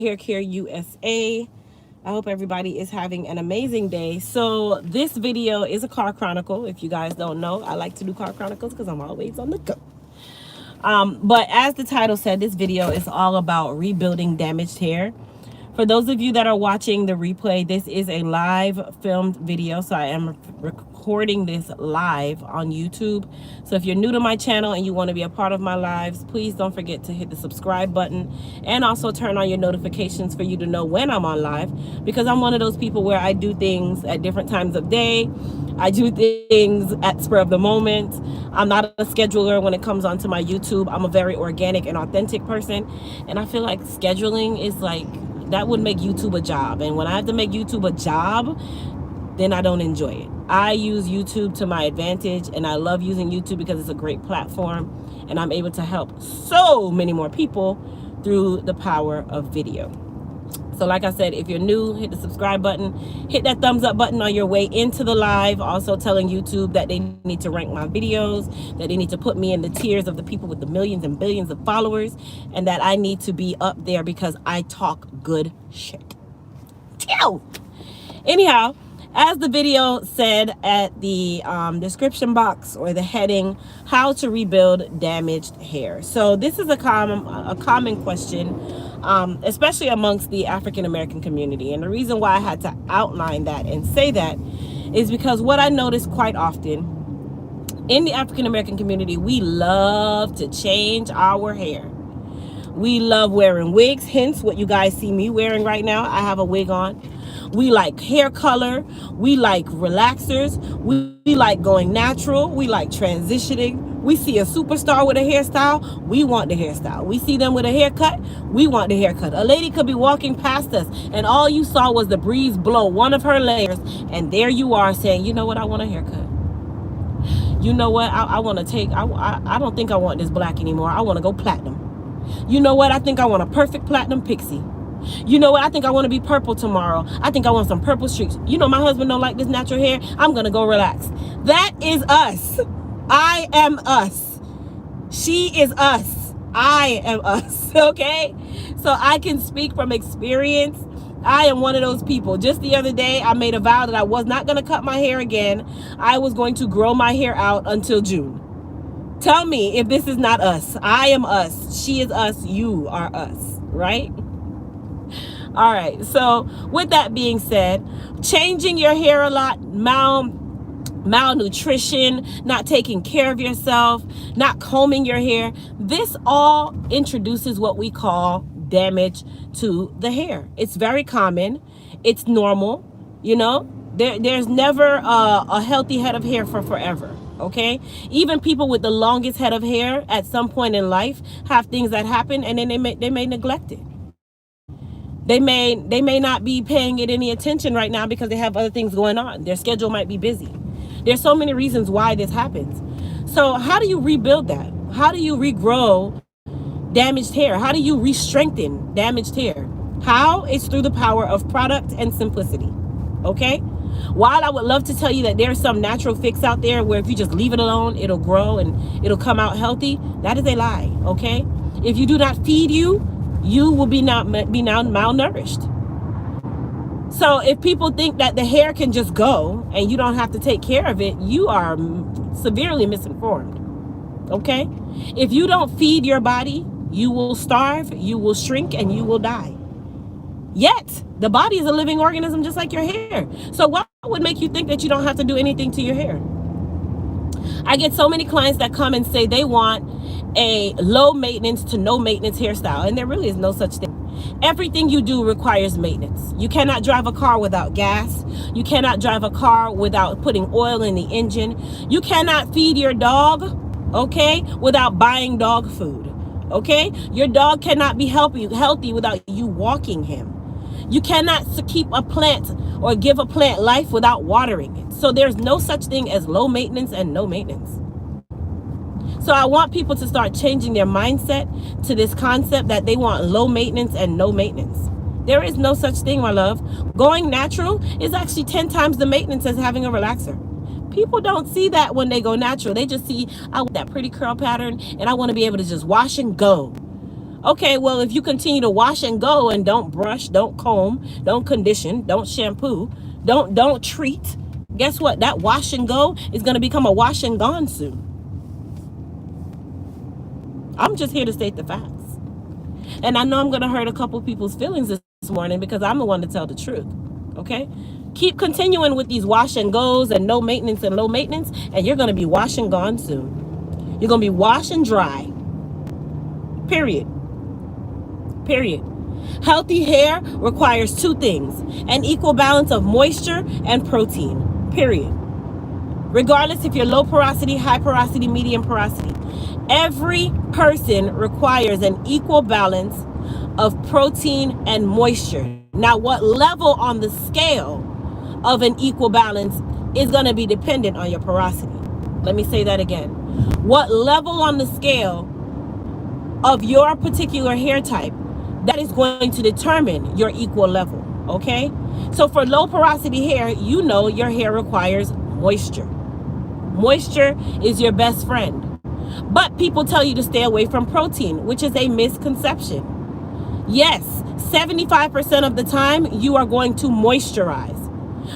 Hair Care USA. I hope everybody is having an amazing day. So this video is a car chronicle. If you guys don't know, I like to do car chronicles because I'm always on the go. But as the title said, this video is all about rebuilding damaged hair. For those of you that are watching the replay, this is a live filmed video, so I am recording this live on YouTube. So if you're new to my channel and you want to be a part of my lives, please don't forget to hit the subscribe button and also turn on your notifications for you to know when I'm on live, because I'm one of those people where I do things at different times of day. I do things at spur of the moment. I'm not a scheduler when it comes onto my YouTube. I'm a very organic and authentic person, and I feel like scheduling is like, that would make YouTube a job. And when I have to make YouTube a job, then I don't enjoy it. I use YouTube to my advantage, and I love using YouTube because it's a great platform, and I'm able to help so many more people through the power of video. So like I said, if you're new, hit the subscribe button, hit that thumbs up button on your way into the live, also telling YouTube that they need to rank my videos, that they need to put me in the tiers of the people with the millions and billions of followers, and that I need to be up there because I talk good shit. Anyhow, as the video said at the description box or the heading, how to rebuild damaged hair. So this is a common question, especially amongst the African American community. And the reason why I had to outline that and say that is because what I notice quite often in the African American community, we love to change our hair. We love wearing wigs, hence what you guys see me wearing right now. I have a wig on. We like hair color. We like relaxers. We like going natural. We like transitioning. We see a superstar with a hairstyle. We want the hairstyle. We see them with a haircut. We want the haircut. A lady could be walking past us and all you saw was the breeze blow one of her layers, and there you are saying, you know what, I want a haircut. You know what, I want to take, I don't think I want this black anymore. I want to go platinum. You know what, I think I want a perfect platinum pixie. You know what, I think I want to be purple tomorrow. I think I want some purple streaks. You know, my husband don't like this natural hair. I'm going to go relax. That is us. I am us. She is us. I am us. Okay? So I can speak from experience. I am one of those people. Just the other day, I made a vow that I was not going to cut my hair again. I was going to grow my hair out until June. Tell me if this is not us. I am us. She is us. You are us. Right? All right. So with that being said, changing your hair a lot, malnutrition, not taking care of yourself, not combing your hair, this all introduces what we call damage to the hair. It's very common. It's normal. You know, there's never a healthy head of hair for forever. Okay, even people with the longest head of hair at some point in life have things that happen, and then they may neglect it. They may not be paying it any attention right now because they have other things going on. Their schedule might be busy. There's so many reasons why this happens. So how do you rebuild that? How do you regrow damaged hair? How do you re-strengthen damaged hair? How? It's through the power of product and simplicity. Okay? While I would love to tell you that there's some natural fix out there where if you just leave it alone, it'll grow and it'll come out healthy, that is a lie. Okay? If you do not feed you will be now malnourished. So if people think that the hair can just go and you don't have to take care of it, you are severely misinformed. Okay? If you don't feed your body, you will starve, you will shrink, and you will die. Yet, the body is a living organism just like your hair. So what would make you think that you don't have to do anything to your hair? I get so many clients that come and say they want a low maintenance to no maintenance hairstyle, and there really is no such thing. Everything you do requires maintenance. You cannot drive a car without gas. You cannot drive a car without putting oil in the engine. You cannot feed your dog, okay, without buying dog food, okay? Your dog cannot be healthy without you walking him. You cannot keep a plant or give a plant life without watering it. So there's no such thing as low maintenance and no maintenance. So I want people to start changing their mindset to this concept that they want low maintenance and no maintenance. There is no such thing, my love. Going natural is actually 10 times the maintenance as having a relaxer. People don't see that when they go natural. They just see, I want that pretty curl pattern and I want to be able to just wash and go. Okay, well, if you continue to wash and go and don't brush, don't comb, don't condition, don't shampoo, don't treat, guess what? That wash and go is going to become a wash and gone soon. I'm just here to state the facts. And I know I'm going to hurt a couple people's feelings this morning because I'm the one to tell the truth. Okay? Keep continuing with these wash and goes and no maintenance and low maintenance, and you're going to be wash and gone soon. You're going to be wash and dry. Period. Period. Healthy hair requires two things: an equal balance of moisture and protein. Period. Regardless if you're low porosity, high porosity, medium porosity. Every person requires an equal balance of protein and moisture. Now, what level on the scale of an equal balance is going to be dependent on your porosity. Let me say that again. What level on the scale of your particular hair type, that is going to determine your equal level, okay? So for low porosity hair, you know your hair requires moisture. Moisture is your best friend. But people tell you to stay away from protein, which is a misconception. Yes, 75% of the time you are going to moisturize.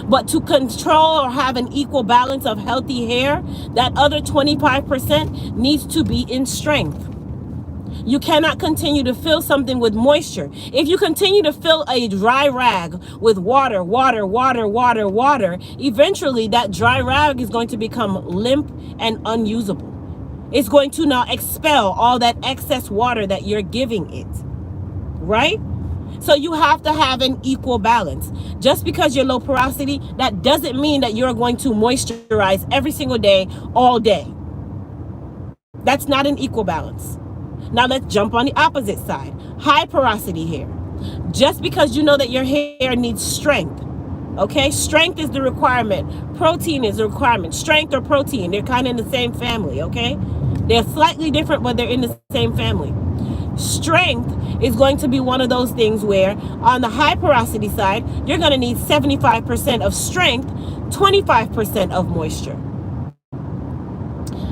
But to control or have an equal balance of healthy hair, that other 25% needs to be in strength. You cannot continue to fill something with moisture. If you continue to fill a dry rag with water, eventually that dry rag is going to become limp and unusable. It's going to now expel all that excess water that you're giving it, right? So you have to have an equal balance. Just because you're low porosity, that doesn't mean that you're going to moisturize every single day, all day. That's not an equal balance. Now let's jump on the opposite side. High porosity hair. Just because you know that your hair needs strength, okay? Strength is the requirement. Protein is the requirement. Strength or protein, they're kind of in the same family, okay? They're slightly different, but they're in the same family. Strength is going to be one of those things where on the high porosity side, you're going to need 75% of strength, 25% of moisture.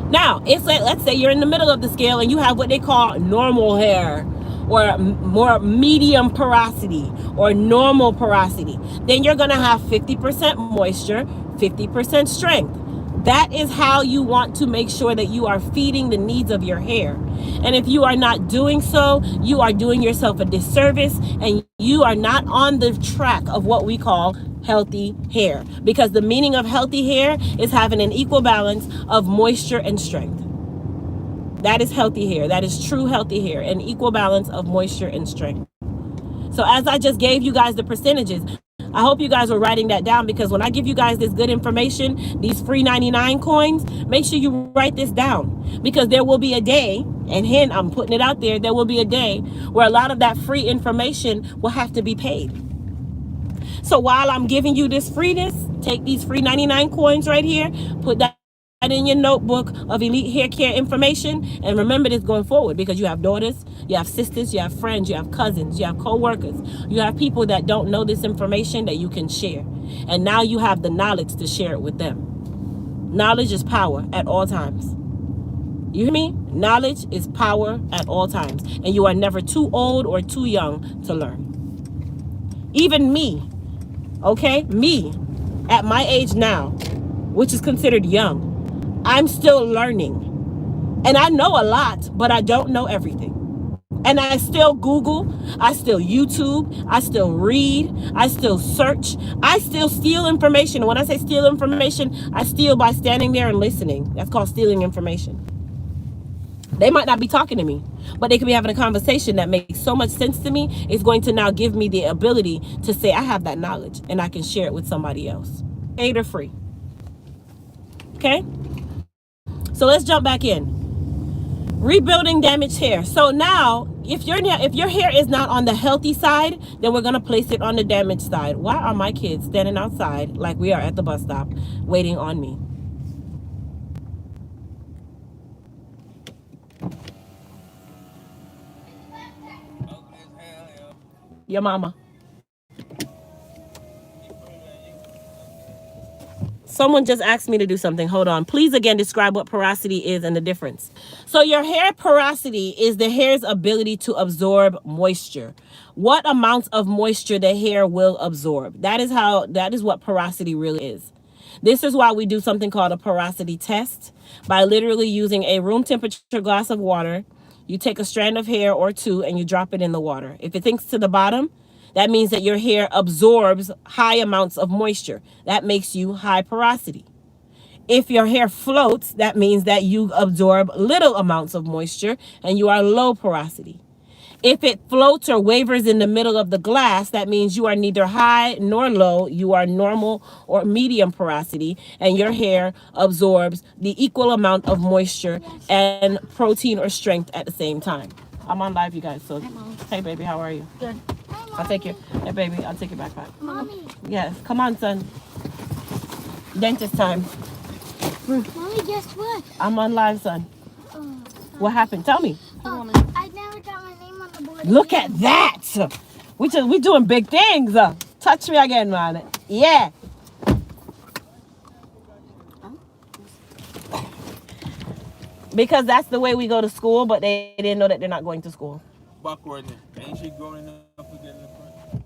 Now, it's like, let's say you're in the middle of the scale and you have what they call normal hair or more medium porosity or normal porosity. Then you're going to have 50% moisture, 50% strength. That is how you want to make sure that you are feeding the needs of your hair. And if you are not doing so, you are doing yourself a disservice and you are not on the track of what we call healthy hair. Because the meaning of healthy hair is having an equal balance of moisture and strength. That is healthy hair. That is true healthy hair, an equal balance of moisture and strength. So as I just gave you guys the percentages, I hope you guys are writing that down, because when I give you guys this good information, these free 99 coins, make sure you write this down, because there will be a day, and hint, I'm putting it out there, there will be a day where a lot of that free information will have to be paid. So while I'm giving you this freeness, take these free 99 coins right here, put that in your notebook of elite hair care information, and remember this going forward, because you have daughters, you have sisters, you have friends, you have cousins, you have co-workers, you have people that don't know this information that you can share, and now you have the knowledge to share it with them. Knowledge is power at all times. You hear me? Knowledge is power at all times, and you are never too old or too young to learn. Even me, okay, me at my age now, which is considered young, I'm still learning. And I know a lot, but I don't know everything. And I still Google, I still YouTube, I still read, I still search, I still steal information. When I say steal information, I steal by standing there and listening. That's called stealing information. They might not be talking to me, but they could be having a conversation that makes so much sense to me. It's going to now give me the ability to say I have that knowledge and I can share it with somebody else. Paid or free. Okay? So let's jump back in. Rebuilding damaged hair. So now, if your hair is not on the healthy side, then we're going to place it on the damaged side. Why are my kids standing outside like we are at the bus stop waiting on me? Your mama. Someone just asked me to do something. Hold on. Please again describe what porosity is and the difference. So your hair porosity is the hair's ability to absorb moisture. What amounts of moisture the hair will absorb. That is what porosity really is. This is why we do something called a porosity test by literally using a room temperature glass of water. You take a strand of hair or two and you drop it in the water. If it sinks to the bottom, that means that your hair absorbs high amounts of moisture. That makes you high porosity. If your hair floats, that means that you absorb little amounts of moisture and you are low porosity. If it floats or wavers in the middle of the glass, that means you are neither high nor low. You are normal or medium porosity, and your hair absorbs the equal amount of moisture and protein or strength at the same time. I'm on live, you guys. So, hey, baby, how are you? Good. I'll take your, hey, baby, I'll take your backpack. Mommy. Yes, come on, son. Dentist time. Mommy, guess what? I'm on live, son. What happened? Tell me. I never got my name on the board. Look at that. We doing big things. Touch me again, man. Yeah. Because that's the way we go to school, but they didn't know that they're not going to school. Backward. Ain't she growing up again in the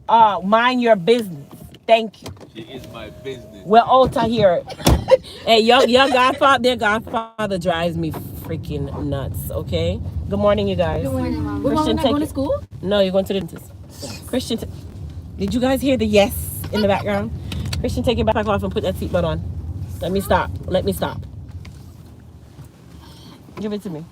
front? Mind your business. Thank you. She is my business. We're all to hear it. Hey, your godfather, their godfather drives me freaking nuts, okay? Good morning, you guys. Good morning, Mom. Christian, We're going to school? No, you're going to the dentist. Yes. Christian, did you guys hear the yes in the background? Christian, take your backpack off and put that seatbelt on. Let me stop. Let me stop. Give it to me.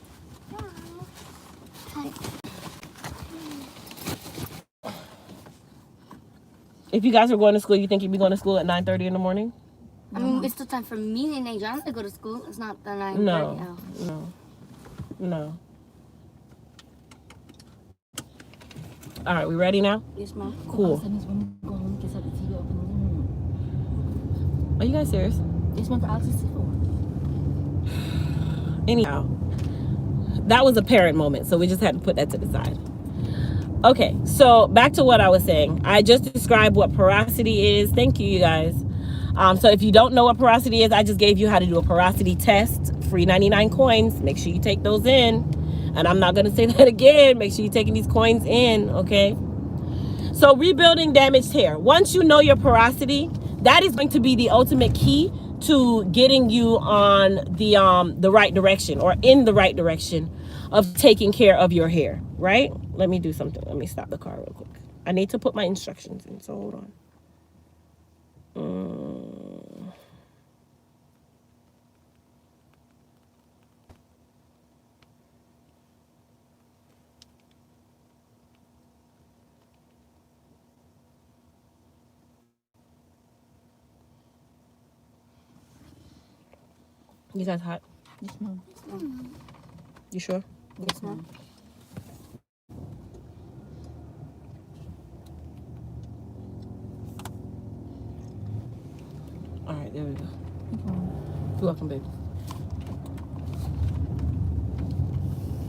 If you guys were going to school, you think you'd be going to school at 9:30 in the morning? I mean, it's still time for me and Adrian to go to school. It's not the 9:30 No, no. All right, we ready now? Yes, Mom. Cool. Are you guys serious? This one for Alex is Anyhow, that was a parent moment, so we just had to put that to the side. Okay, so back to what I was saying. I just described what porosity is. Thank you, you guys. So if you don't know what porosity is, I just gave you how to do a porosity test. Free 99 coins. Make sure you take those in. And I'm not going to say that again. Make sure you're taking these coins in, okay? So rebuilding damaged hair. Once you know your porosity, that is going to be the ultimate key to getting you on the right direction, or in the right direction of taking care of your hair, right? Let me do something. Let me stop the car real quick. I need to put my instructions in, so hold on. You guys hot? Yes, Mom. You sure? Yes, Mom. All right, there we go. You're welcome, baby.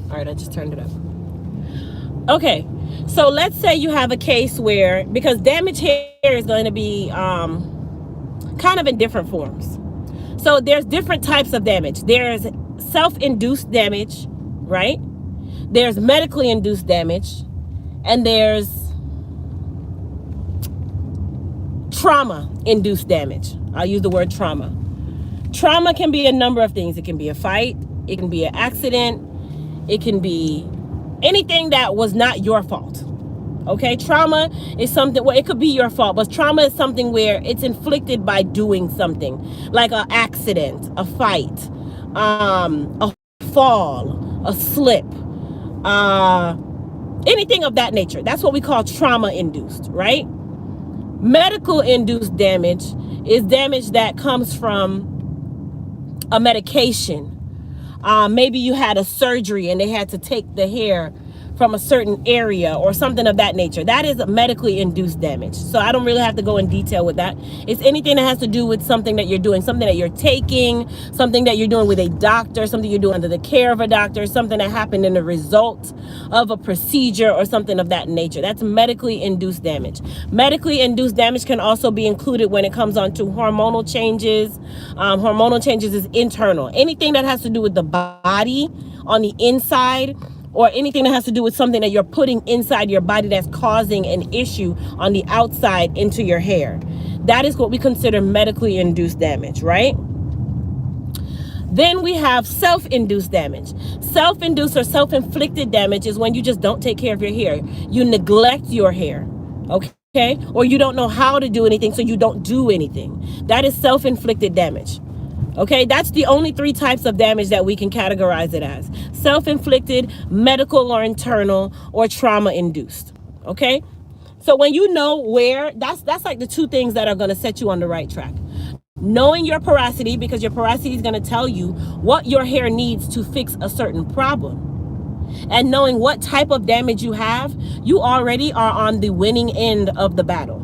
All right, I just turned it up. Okay, so let's say you have a case where, because damaged hair is going to be kind of in different forms. So there's different types of damage. There's self-induced damage, right? There's medically induced damage, and there's trauma-induced damage. I'll use the word trauma. Trauma can be a number of things. It can be a fight. It can be an accident. It can be anything that was not your fault. Okay, trauma is something, well, it could be your fault, but trauma is something where it's inflicted by doing something, like an accident, a fight, a fall, a slip, anything of that nature. That's what we call trauma-induced, right? Medical-induced damage is damage that comes from a medication. Maybe you had a surgery and they had to take the hair from a certain area or something of that nature. That is medically induced damage. So I don't really have to go in detail with that. It's anything that has to do with something that you're doing, something that you're taking, something that you're doing with a doctor, something you're doing under the care of a doctor, something that happened in the result of a procedure or something of that nature. That's medically induced damage. Medically induced damage can also be included when it comes on to hormonal changes. Hormonal changes is internal. Anything that has to do with the body on the inside, or anything that has to do with something that you're putting inside your body that's causing an issue on the outside into your hair. That is what we consider medically induced damage, right? Then we have self-induced damage. Self-induced or self-inflicted damage is when you just don't take care of your hair. You neglect your hair, okay? Or you don't know how to do anything, so you don't do anything. That is self-inflicted damage. Okay, that's the only 3 types of damage that we can categorize it as: self-inflicted, medical or internal, or trauma-induced. Okay, so when you know where, that's like the 2 things that are going to set you on the right track. Knowing your porosity, because your porosity is going to tell you what your hair needs to fix a certain problem. And knowing what type of damage you have, you already are on the winning end of the battle.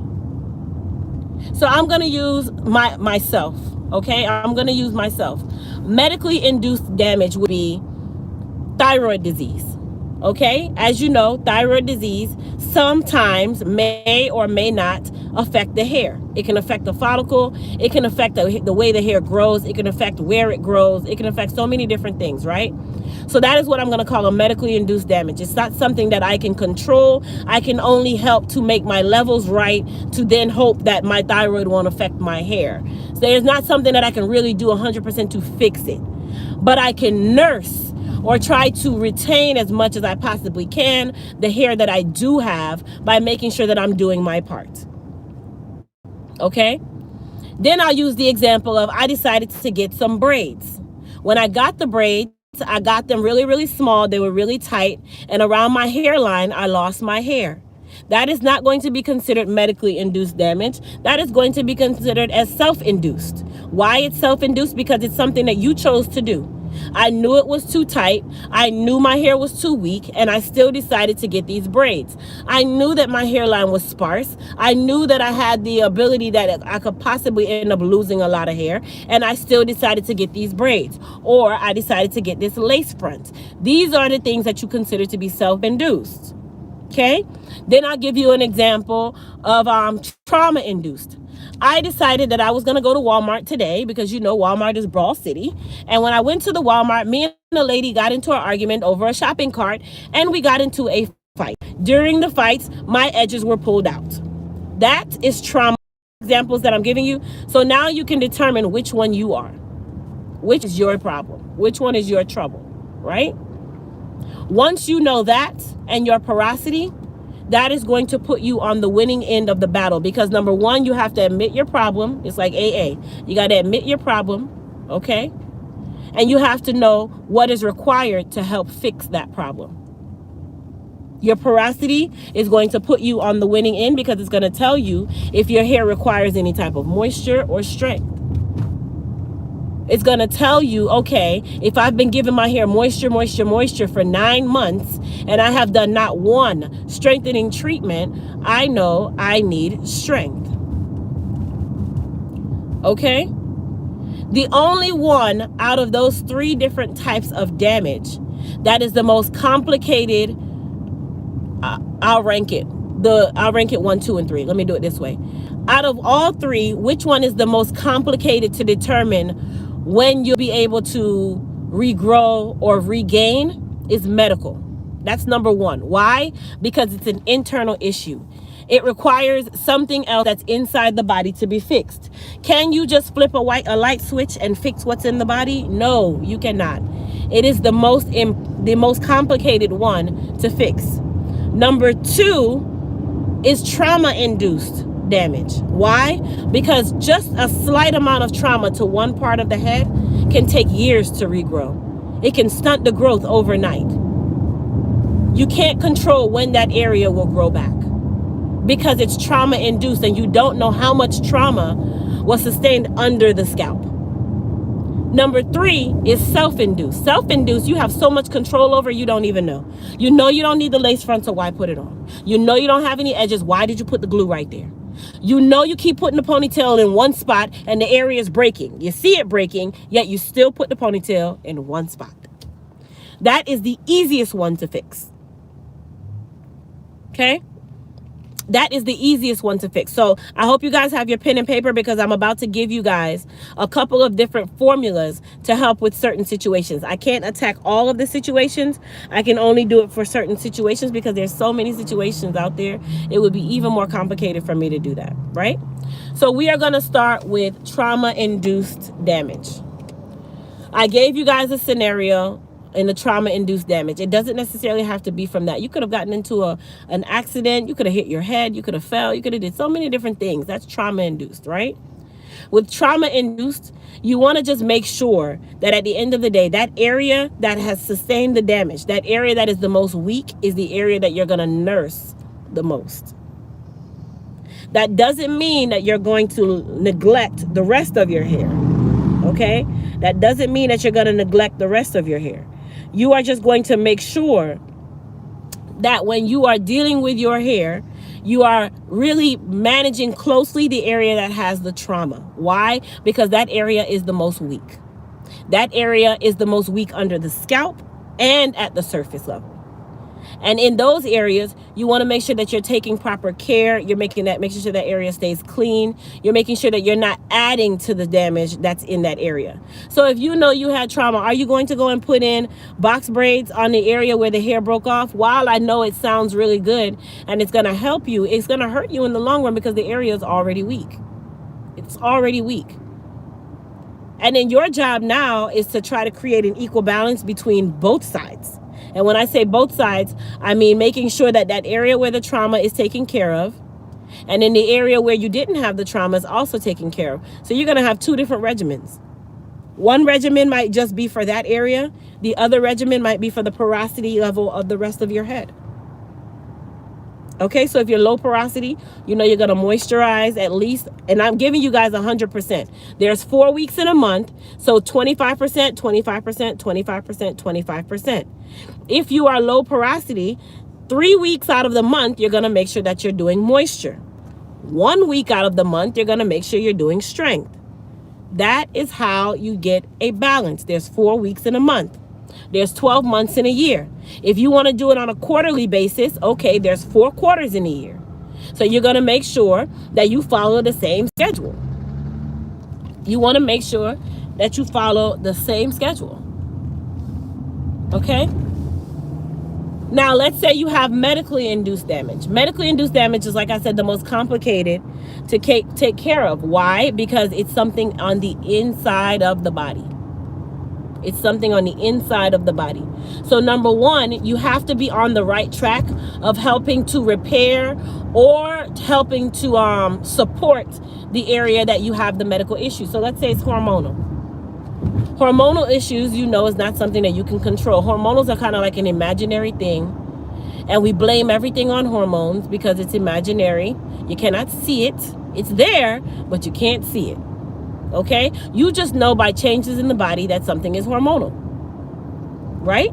So I'm going to use myself. Okay, I'm going to use myself. Medically induced damage would be thyroid disease. Okay, as you know, thyroid disease sometimes may or may not affect the hair. It can affect the follicle. It can affect the way the hair grows. It can affect where it grows. It can affect so many different things, right? So that is what I'm going to call a medically induced damage. It's not something that I can control. I can only help to make my levels right, to then hope that my thyroid won't affect my hair. So there's not something that I can really do 100% to fix it. But I can nurse or try to retain as much as I possibly can the hair that I do have by making sure that I'm doing my part. Okay? Then I'll use the example of I decided to get some braids. When I got the braids, I got them really, really small. They were really tight. And around my hairline, I lost my hair. That is not going to be considered medically induced damage. That is going to be considered as self-induced. Why it's self-induced? Because it's something that you chose to do. I knew it was too tight. I knew my hair was too weak, and I still decided to get these braids. I knew that my hairline was sparse. I knew that I had the ability that I could possibly end up losing a lot of hair, and I still decided to get these braids. Or I decided to get this lace front. These are the things that you consider to be self-induced. Okay? Then I'll give you an example of trauma-induced. I decided that I was going to go to Walmart today because, you know, Walmart is Brawl City. And when I went to the Walmart, me and the lady got into an argument over a shopping cart, and we got into a fight. During the fights, my edges were pulled out. That is trauma examples that I'm giving you. So now you can determine which one you are. Which is your problem? Which one is your trouble, right? Once you know that and your porosity, that is going to put you on the winning end of the battle, because number one, you have to admit your problem. It's like AA. You got to admit your problem, okay? And you have to know what is required to help fix that problem. Your porosity is going to put you on the winning end because it's going to tell you if your hair requires any type of moisture or strength. It's going to tell you, okay, if I've been giving my hair moisture for 9 months and I have done not one strengthening treatment, I know I need strength. Okay? The only one out of those 3 different types of damage that is the most complicated, I'll rank it 1, 2, and 3. Let me do it this way. Out of all 3, which one is the most complicated to determine when you'll be able to regrow or regain is medical. That's number 1. Why? Because it's an internal issue. It requires something else that's inside the body to be fixed. Can you just flip a light switch and fix what's in the body? No, you cannot. It is the most complicated one to fix. Number 2 is trauma-induced damage. Why? Because just a slight amount of trauma to one part of the head can take years to regrow. It can stunt the growth overnight. You can't control when that area will grow back because it's trauma-induced and you don't know how much trauma was sustained under the scalp. Number 3 is self-induced. Self-induced, you have so much control over, you don't even know. You know you don't need the lace front, so why put it on? You know you don't have any edges, why did you put the glue right there? You know you keep putting the ponytail in one spot and the area is breaking. You see it breaking, yet you still put the ponytail in one spot. That is the easiest one to fix. Okay? That is the easiest one to fix. So I hope you guys have your pen and paper, because I'm about to give you guys a couple of different formulas to help with certain situations. I can't attack all of the situations. I can only do it for certain situations because there's so many situations out there. It would be even more complicated for me to do that, right? So we are going to start with trauma-induced damage. I gave you guys a scenario in the trauma-induced damage. It doesn't necessarily have to be from that. You could have gotten into an accident. You could have hit your head. You could have fell. You could have did so many different things. That's trauma-induced, right? With trauma-induced, you want to just make sure that at the end of the day, that area that has sustained the damage, that area that is the most weak, is the area that you're going to nurse the most. That doesn't mean that you're going to neglect the rest of your hair, okay? That doesn't mean that you're going to neglect the rest of your hair. You are just going to make sure that when you are dealing with your hair, you are really managing closely the area that has the trauma. Why? Because that area is the most weak. That area is the most weak under the scalp and at the surface level. And in those areas, you want to make sure that you're taking proper care. You're making sure that area stays clean. You're making sure that you're not adding to the damage that's in that area. So if you know you had trauma, are you going to go and put in box braids on the area where the hair broke off? While I know it sounds really good and it's going to help you, it's going to hurt you in the long run because the area is already weak. It's already weak. And then your job now is to try to create an equal balance between both sides. And when I say both sides, I mean making sure that that area where the trauma is taken care of, and in the area where you didn't have the trauma is also taken care of. So you're going to have two different regimens. One regimen might just be for that area. The other regimen might be for the porosity level of the rest of your head. Okay, so if you're low porosity, you know you're going to moisturize at least, and I'm giving you guys 100%. There's 4 weeks in a month, so 25%, 25%, 25%, 25%. If you are low porosity, 3 weeks out of the month, you're going to make sure that you're doing moisture. 1 week out of the month, you're going to make sure you're doing strength. That is how you get a balance. There's 4 weeks in a month. There's 12 months in a year. If you want to do it on a quarterly basis, okay, there's 4 quarters in a year. So you're going to make sure that you follow the same schedule. You want to make sure that you follow the same schedule. Okay? Now, let's say you have medically induced damage. Medically induced damage is, like I said, the most complicated to take care of. Why? Because it's something on the inside of the body. It's something on the inside of the body. So number one, you have to be on the right track of helping to repair or helping to support the area that you have the medical issue. So let's say it's hormonal. Hormonal issues, you know, is not something that you can control. Hormonals are kind of like an imaginary thing. And we blame everything on hormones because it's imaginary. You cannot see it. It's there, but you can't see it. Okay? You just know by changes in the body that something is hormonal. Right?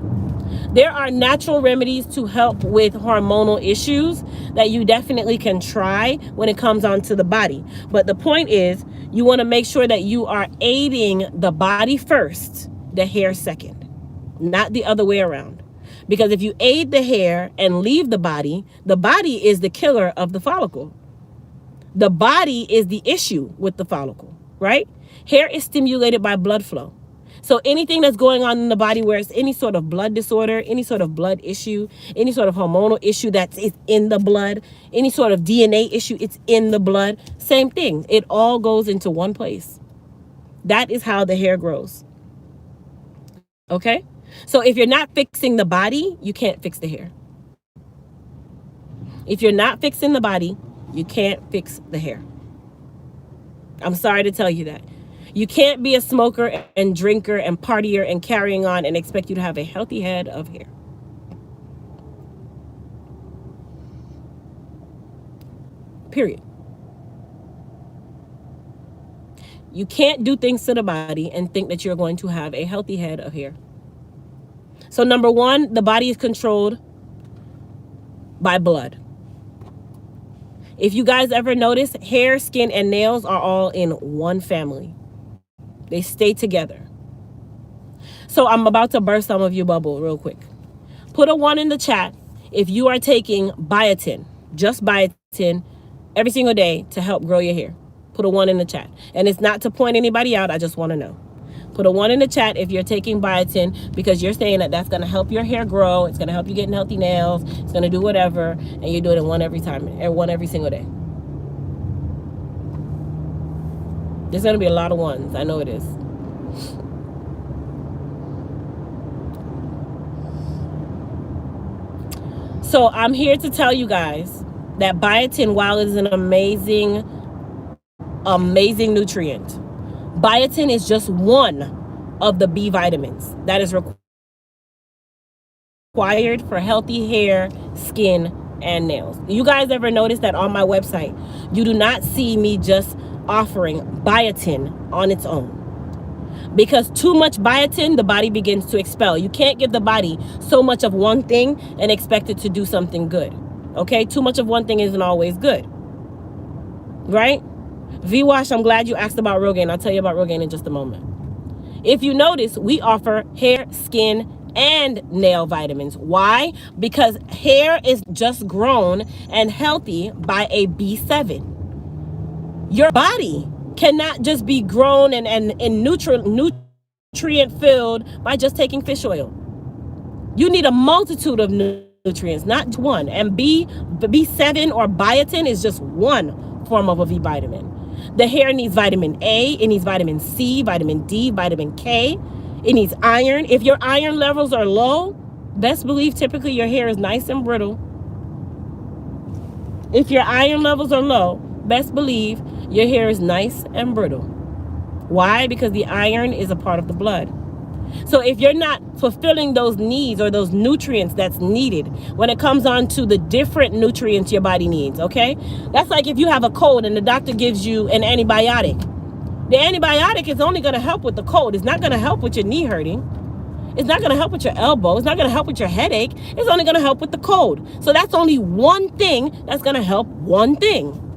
There are natural remedies to help with hormonal issues that you definitely can try when it comes onto the body. But the point is, you want to make sure that you are aiding the body first, the hair second, not the other way around. Because if you aid the hair and leave the body is the killer of the follicle. The body is the issue with the follicle, right? Hair is stimulated by blood flow. So anything that's going on in the body where it's any sort of blood disorder, any sort of blood issue, any sort of hormonal issue that's in the blood, any sort of DNA issue, it's in the blood, same thing. It all goes into one place. That is how the hair grows. Okay? So if you're not fixing the body, you can't fix the hair. If you're not fixing the body, you can't fix the hair. I'm sorry to tell you that. You can't be a smoker and drinker and partier and carrying on and expect you to have a healthy head of hair. Period. You can't do things to the body and think that you're going to have a healthy head of hair. So number one, the body is controlled by blood. If you guys ever notice, hair, skin, and nails are all in one family. They stay together. So I'm about to burst some of your bubble real quick. Put a 1 in the chat if you are taking biotin, just biotin, every single day to help grow your hair. Put a 1 in the chat. And it's not to point anybody out. I just want to know. Put a 1 in the chat if you're taking biotin, because you're saying that that's going to help your hair grow. It's going to help you get healthy nails. It's going to do whatever. And you're doing it 1 every time, or 1 every single day. There's going to be a lot of 1s. I know it is. So I'm here to tell you guys that biotin, while it is an amazing nutrient, biotin is just one of the B vitamins that is required for healthy hair, skin, and nails. You guys ever notice that on my website, you do not see me just offering biotin on its own? Because too much biotin, the body begins to expel. You can't give the body so much of one thing and expect it to do something good. Okay? Too much of one thing isn't always good. Right? V-Wash, I'm glad you asked about Rogaine. I'll tell you about Rogaine in just a moment. If you notice, we offer hair, skin, and nail vitamins. Why? Because hair is just grown and healthy by a B7. Your body cannot just be grown and nutrient filled by just taking fish oil. You need a multitude of nutrients, not one. And B7 or biotin is just one form of a V vitamin. The hair needs vitamin A, it needs vitamin C, vitamin D, vitamin K. It needs iron. If your iron levels are low, best believe typically your hair is nice and brittle. If your iron levels are low, best believe your hair is nice and brittle. Why? Because the iron is a part of the blood. So if you're not fulfilling those needs or those nutrients that's needed when it comes on to the different nutrients your body needs, okay? That's like if you have a cold and the doctor gives you an antibiotic. The antibiotic is only going to help with the cold. It's not going to help with your knee hurting. It's not going to help with your elbow. It's not going to help with your headache. It's only going to help with the cold. So that's only one thing that's going to help one thing.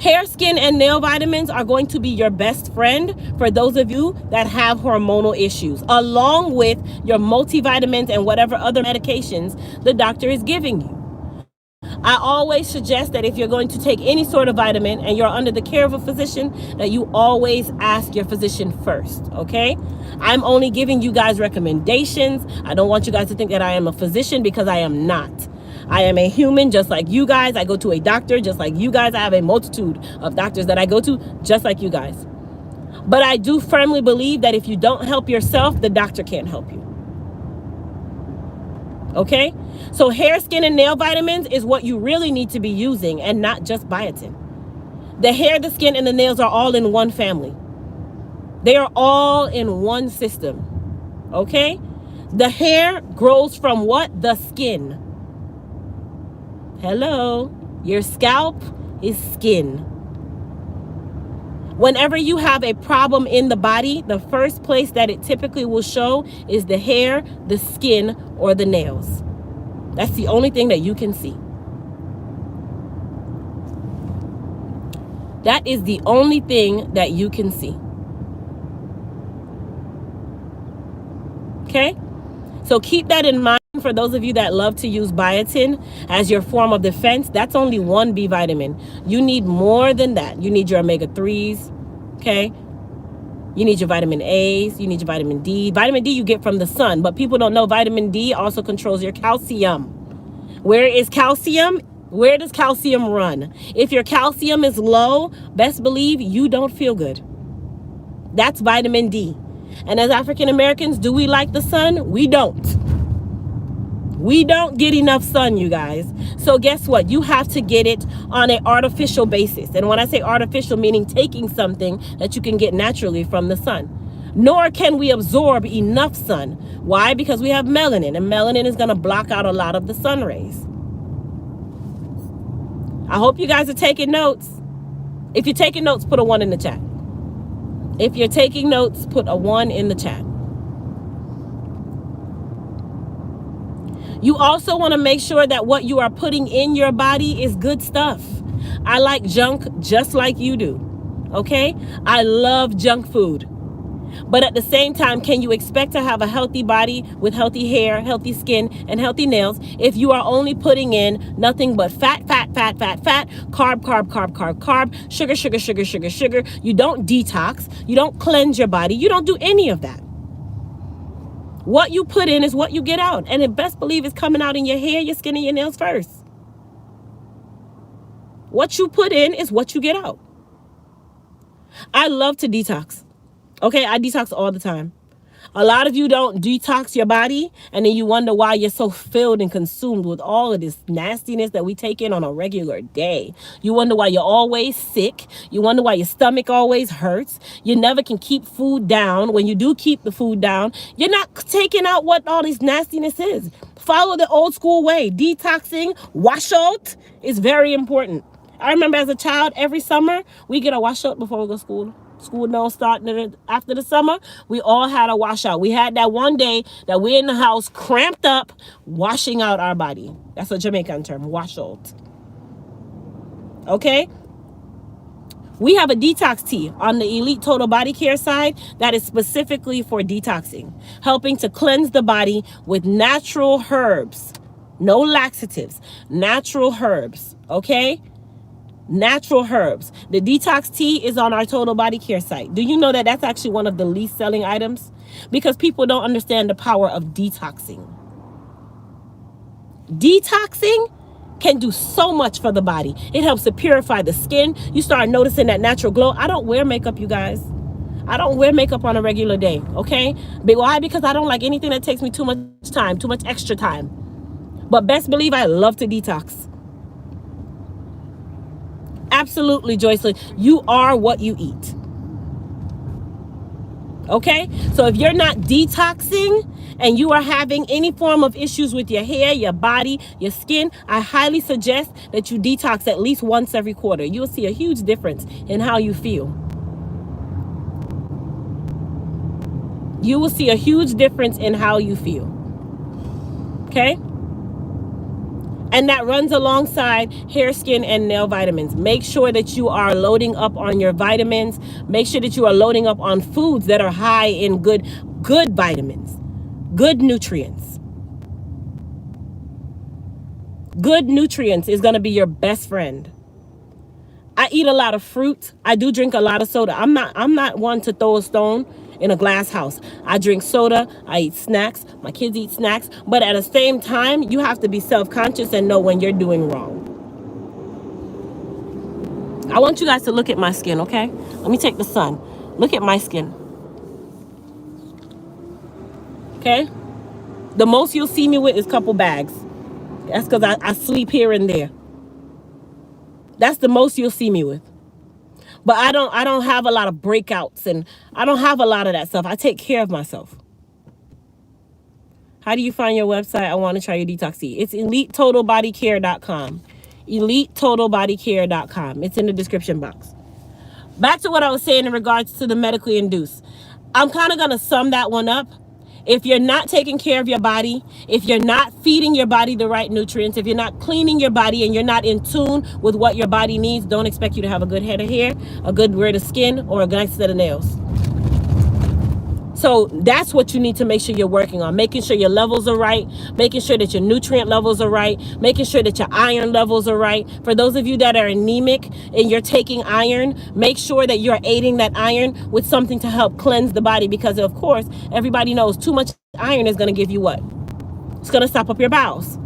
Hair, skin, and nail vitamins are going to be your best friend for those of you that have hormonal issues, along with your multivitamins and whatever other medications the doctor is giving you. I always suggest that if you're going to take any sort of vitamin and you're under the care of a physician, that you always ask your physician first, okay? I'm only giving you guys recommendations. I don't want you guys to think that I am a physician, because I am not. I am a human just like you guys. I go to a doctor just like you guys. I have a multitude of doctors that I go to just like you guys. But I do firmly believe that if you don't help yourself, the doctor can't help you. Okay? So hair, skin, and nail vitamins is what you really need to be using, and not just biotin. The hair, the skin, and the nails are all in one family. They are all in one system. Okay? The hair grows from what? The skin. Hello? Your scalp is skin. Whenever you have a problem in the body, the first place that it typically will show is the hair, the skin, or the nails. That's the only thing that you can see. That is the only thing that you can see. Okay? So keep that in mind for those of you that love to use biotin as your form of defense. That's only one B vitamin. You need more than that. You need your omega-3s, okay? You need your vitamin A's. You need your vitamin D. Vitamin D you get from the sun, but people don't know vitamin D also controls your calcium. Where is calcium? Where does calcium run? If your calcium is low, best believe you don't feel good. That's vitamin D. And as African Americans, do we like the sun? We don't. We don't get enough sun, you guys. So guess what? You have to get it on an artificial basis. And when I say artificial, meaning taking something that you can get naturally from the sun. Nor can we absorb enough sun. Why? Because we have melanin, and melanin is going to block out a lot of the sun rays. I hope you guys are taking notes. If you're taking notes, put a 1 in the chat. If you're taking notes, put a 1 in the chat. You also want to make sure that what you are putting in your body is good stuff. I like junk just like you do. Okay? I love junk food. But at the same time, can you expect to have a healthy body with healthy hair, healthy skin, and healthy nails if you are only putting in nothing but fat, carb, sugar. You don't detox. You don't cleanse your body. You don't do any of that. What you put in is what you get out. And it best believe it's coming out in your hair, your skin, and your nails first. What you put in is what you get out. I love to detox. Okay, I detox all the time. A lot of you don't detox your body, and then you wonder why you're so filled and consumed with all of this nastiness that we take in on a regular day. You wonder why you're always sick. You wonder why your stomach always hurts. You never can keep food down. When you do keep the food down, you're not taking out what all this nastiness is. Follow the old school way. Detoxing, wash out is very important. I remember as a child, every summer, we get a wash out before we go to school. School don't start after the summer. We all had a washout. We had that one day that we're in the house cramped up, washing out our body. That's a Jamaican term, wash out. Okay? We have a detox tea on the Elite Total Body Care side that is specifically for detoxing, helping to cleanse the body with natural herbs. No laxatives, natural herbs. Okay? Natural herbs. The detox tea is on our Total Body Care site. Do you know that that's actually one of the least selling items? Because people don't understand the power of detoxing. Detoxing can do so much for the body. It helps to purify the skin. You start noticing that natural glow. I don't wear makeup, you guys. I don't wear makeup on a regular day, okay? But why? Because I don't like anything that takes me too much time, too much extra time. But best believe I love to detox. Absolutely, Joycelyn. You are what you eat. Okay? So if you're not detoxing and you are having any form of issues with your hair, your body, your skin, I highly suggest that you detox at least once every quarter. You'll see a huge difference in how you feel. You will see a huge difference in how you feel. Okay? And that runs alongside hair, skin, and nail vitamins. Make sure that you are loading up on your vitamins. Make sure that you are loading up on foods that are high in good vitamins, good nutrients. Good nutrients is going to be your best friend. I eat a lot of fruit. I do drink a lot of soda. I'm not one to throw a stone in a glass house. I drink soda. I eat snacks. My kids eat snacks. But at the same time, you have to be self-conscious and know when you're doing wrong. I want you guys to look at my skin, okay? Let me take the sun. Look at my skin. Okay? The most you'll see me with is a couple bags. That's because I sleep here and there. That's the most you'll see me with. But I don't have a lot of breakouts, and I don't have a lot of that stuff. I take care of myself. How do you find your website? I want to try your detox tea. It's EliteTotalBodyCare.com. EliteTotalBodyCare.com. It's in the description box. Back to what I was saying in regards to the medically induced. I'm kind of going to sum that one up. If you're not taking care of your body, if you're not feeding your body the right nutrients, if you're not cleaning your body and you're not in tune with what your body needs, don't expect you to have a good head of hair, a good grade of skin, or a nice set of nails. So that's what you need to make sure you're working on. Making sure your levels are right. Making sure that your nutrient levels are right. Making sure that your iron levels are right. For those of you that are anemic and you're taking iron, make sure that you're aiding that iron with something to help cleanse the body. Because, of course, everybody knows too much iron is going to give you what? It's going to stop up your bowels.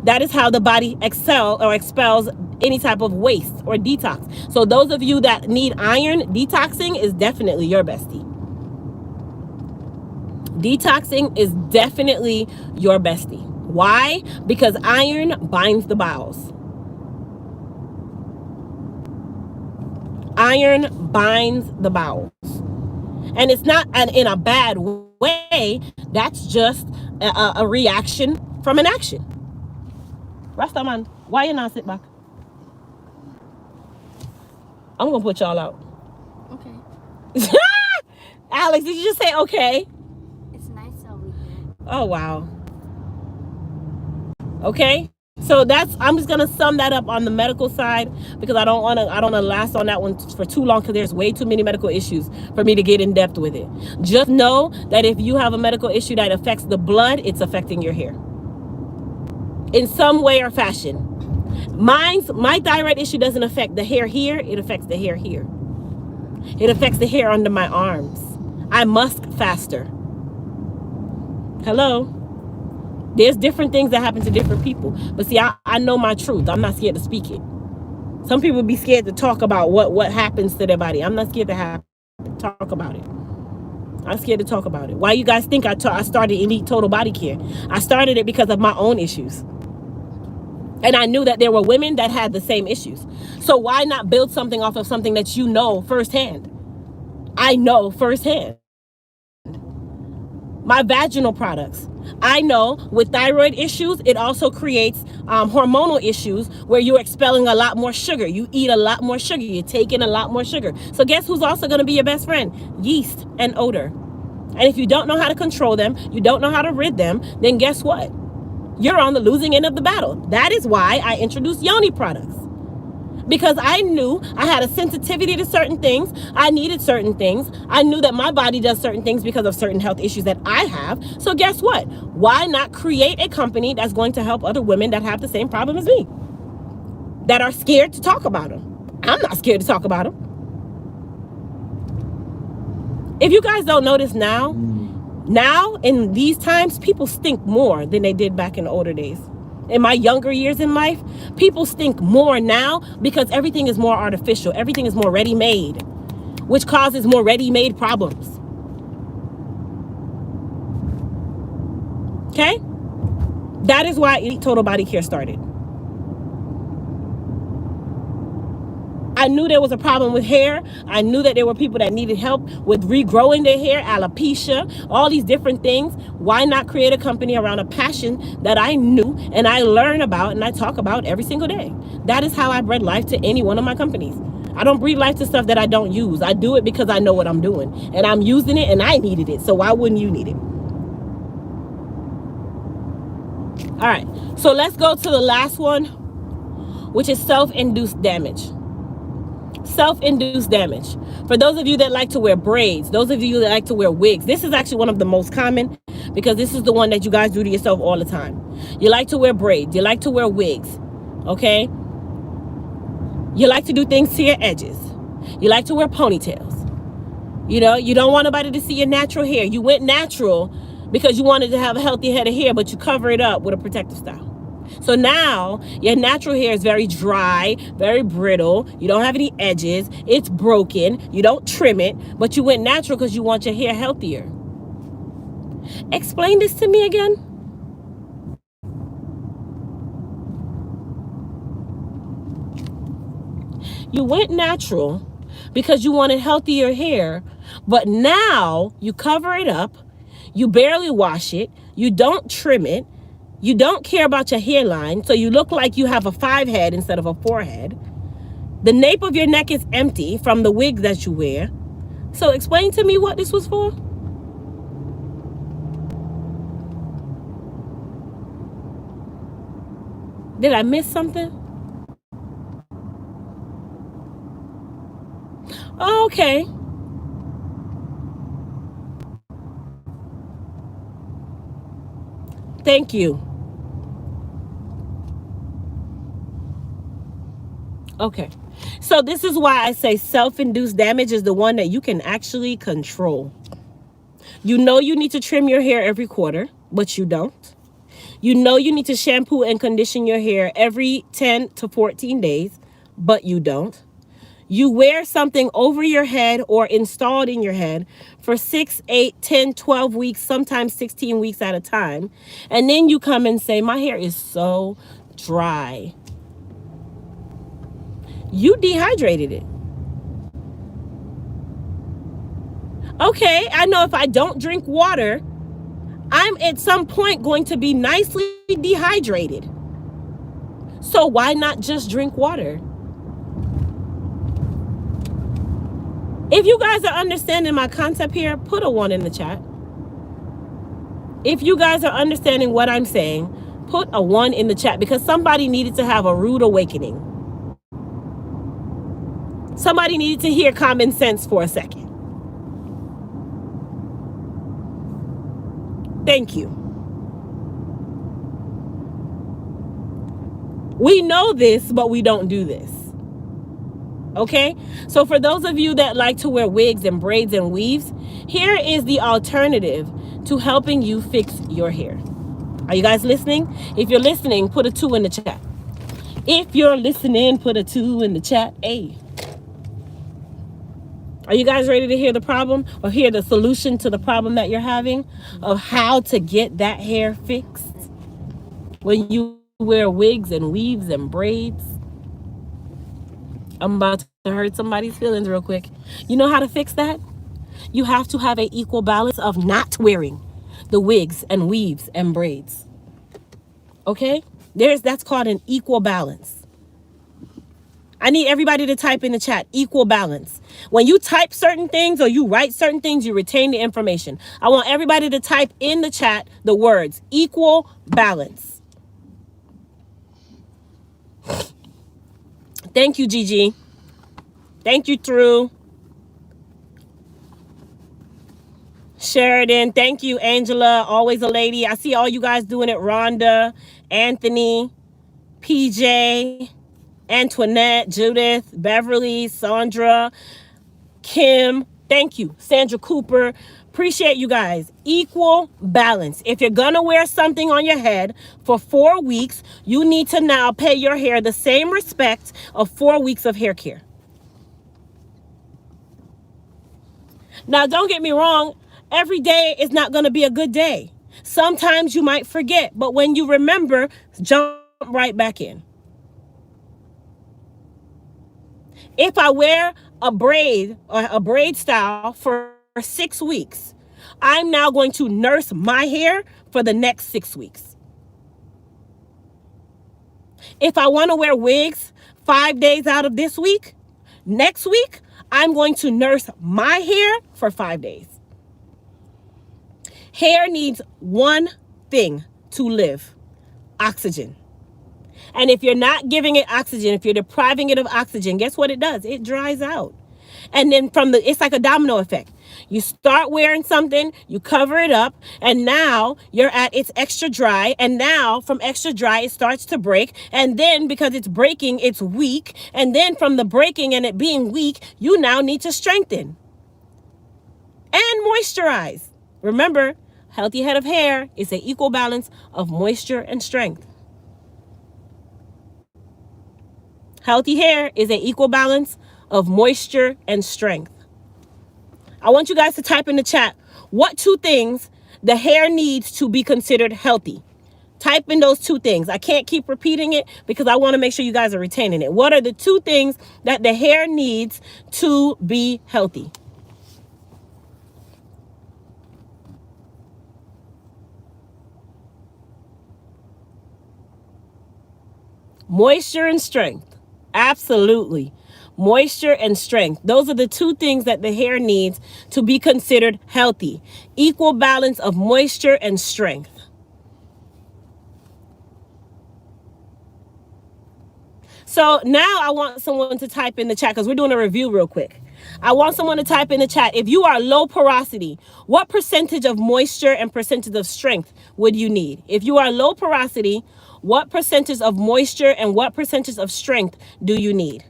That is how the body expels any type of waste or detox. So those of you that need iron, detoxing is definitely your bestie. Detoxing is definitely your bestie. Why? Because iron binds the bowels. Iron binds the bowels. And it's not in a bad way. That's just a reaction from an action. Rastaman, why you not sit back? I'm gonna put y'all out. Okay. Alex, did you just say okay? It's nice over here. Oh wow. Okay. So I'm just gonna sum that up on the medical side, because I don't wanna last on that one for too long, because there's way too many medical issues for me to get in depth with it. Just know that if you have a medical issue that affects the blood, it's affecting your hair in some way or fashion. My thyroid issue doesn't affect the hair here, it affects the hair here. It affects the hair under my arms. I musk faster. Hello? There's different things that happen to different people. But see, I know my truth. I'm not scared to speak it. Some people be scared to talk about what happens to their body. I'm not scared to talk about it. I'm scared to talk about it. Why you guys think I started Elite Total Body Care? I started it because of my own issues. And I knew that there were women that had the same issues. So why not build something off of something that you know firsthand? I know firsthand. My vaginal products. I know with thyroid issues, it also creates hormonal issues where you're expelling a lot more sugar. You eat a lot more sugar. You're taking a lot more sugar. So guess who's also going to be your best friend? Yeast and odor. And if you don't know how to control them, you don't know how to rid them, then guess what? You're on the losing end of the battle. That is why I introduced Yoni products. Because I knew I had a sensitivity to certain things. I needed certain things. I knew that my body does certain things because of certain health issues that I have. So guess what? Why not create a company that's going to help other women that have the same problem as me? That are scared to talk about them. I'm not scared to talk about them. If you guys don't notice now in these times, people stink more than they did back in the older days. In my younger years in life, people stink more now because everything is more artificial. Everything is more ready-made, which causes more ready-made problems. Okay? That is why Elite Total Body Care started. I knew there was a problem with hair. I knew that there were people that needed help with regrowing their hair, alopecia, all these different things. Why not create a company around a passion that I knew and I learn about and I talk about every single day? That is how I bred life to any one of my companies. I don't breathe life to stuff that I don't use. I do it because I know what I'm doing and I'm using it and I needed it. So why wouldn't you need it? All right, so let's go to the last one, which is self-induced damage. Self-induced damage. For those of you that like to wear braids, those of you that like to wear wigs, this is actually one of the most common because this is the one that you guys do to yourself all the time. You like to wear braids. You like to wear wigs. Okay? You like to do things to your edges. You like to wear ponytails. You know, you don't want nobody to see your natural hair. You went natural because you wanted to have a healthy head of hair, but you cover it up with a protective style. So now your natural hair is very dry, very brittle. You don't have any edges. It's broken. You don't trim it, but you went natural because you want your hair healthier. Explain this to me again. You went natural because you wanted healthier hair, but now you cover it up. You barely wash it. You don't trim it. You don't care about your hairline, so you look like you have a 5 head instead of a 4 head. The nape of your neck is empty from the wig that you wear. So explain to me what this was for. Did I miss something? Oh, okay. Thank you. Okay. So this is why I say self-induced damage is the one that you can actually control. You know you need to trim your hair every quarter, but you don't. You know you need to shampoo and condition your hair every 10 to 14 days, but you don't. You wear something over your head or installed in your head for 6, 8, 10, 12 weeks, sometimes 16 weeks at a time. And then you come and say, my hair is so dry. You dehydrated it. Okay, I know if I don't drink water, I'm at some point going to be nicely dehydrated. So why not just drink water? If you guys are understanding my concept here, put a 1 in the chat. If you guys are understanding what I'm saying, put a 1 in the chat, because somebody needed to have a rude awakening. Somebody needed to hear common sense for a second. Thank you. We know this, but we don't do this. Okay? So for those of you that like to wear wigs and braids and weaves, here is the alternative to helping you fix your hair. Are you guys listening? If you're listening, put a 2 in the chat. If you're listening, put a 2 in the chat. Hey. Are you guys ready to hear the problem, or hear the solution to the problem that you're having of how to get that hair fixed when you wear wigs and weaves and braids? I'm about to hurt somebody's feelings real quick. You know how to fix that? You have to have an equal balance of not wearing the wigs and weaves and braids. Okay? That's called an equal balance. I need everybody to type in the chat, equal balance. When you type certain things or you write certain things, you retain the information. I want everybody to type in the chat the words, equal balance. Thank you, Gigi. Thank you, True. Sheridan, thank you, Angela, always a lady. I see all you guys doing it. Rhonda, Anthony, PJ, Antoinette, Judith, Beverly, Sandra, Kim, thank you, Sandra Cooper. Appreciate you guys. Equal balance. If you're gonna wear something on your head for 4 weeks, you need to now pay your hair the same respect of 4 weeks of hair care. Now, don't get me wrong, every day is not gonna be a good day. Sometimes you might forget, but when you remember, jump right back in. If I wear a braid or a braid style for 6 weeks, I'm now going to nurse my hair for the next 6 weeks. If I want to wear wigs 5 days out of this week, next week, I'm going to nurse my hair for 5 days. Hair needs one thing to live: oxygen. And if you're not giving it oxygen, if you're depriving it of oxygen, guess what it does? It dries out. And then it's like a domino effect. You start wearing something, you cover it up, and now you're at it's extra dry. And now from extra dry, it starts to break. And then because it's breaking, it's weak. And then from the breaking and it being weak, you now need to strengthen and moisturize. Remember, healthy head of hair is an equal balance of moisture and strength. Healthy hair is an equal balance of moisture and strength. I want you guys to type in the chat, what 2 things the hair needs to be considered healthy? Type in those 2 things. I can't keep repeating it because I want to make sure you guys are retaining it. What are the 2 things that the hair needs to be healthy? Moisture and strength. Absolutely. Moisture and strength. Those are the 2 things that the hair needs to be considered healthy. Equal balance of moisture and strength. So now I want someone to type in the chat, because we're doing a review real quick. I want someone to type in the chat, if you are low porosity, what percentage of moisture and percentage of strength would you need? If you are low porosity, what percentage of moisture and what percentage of strength do you need?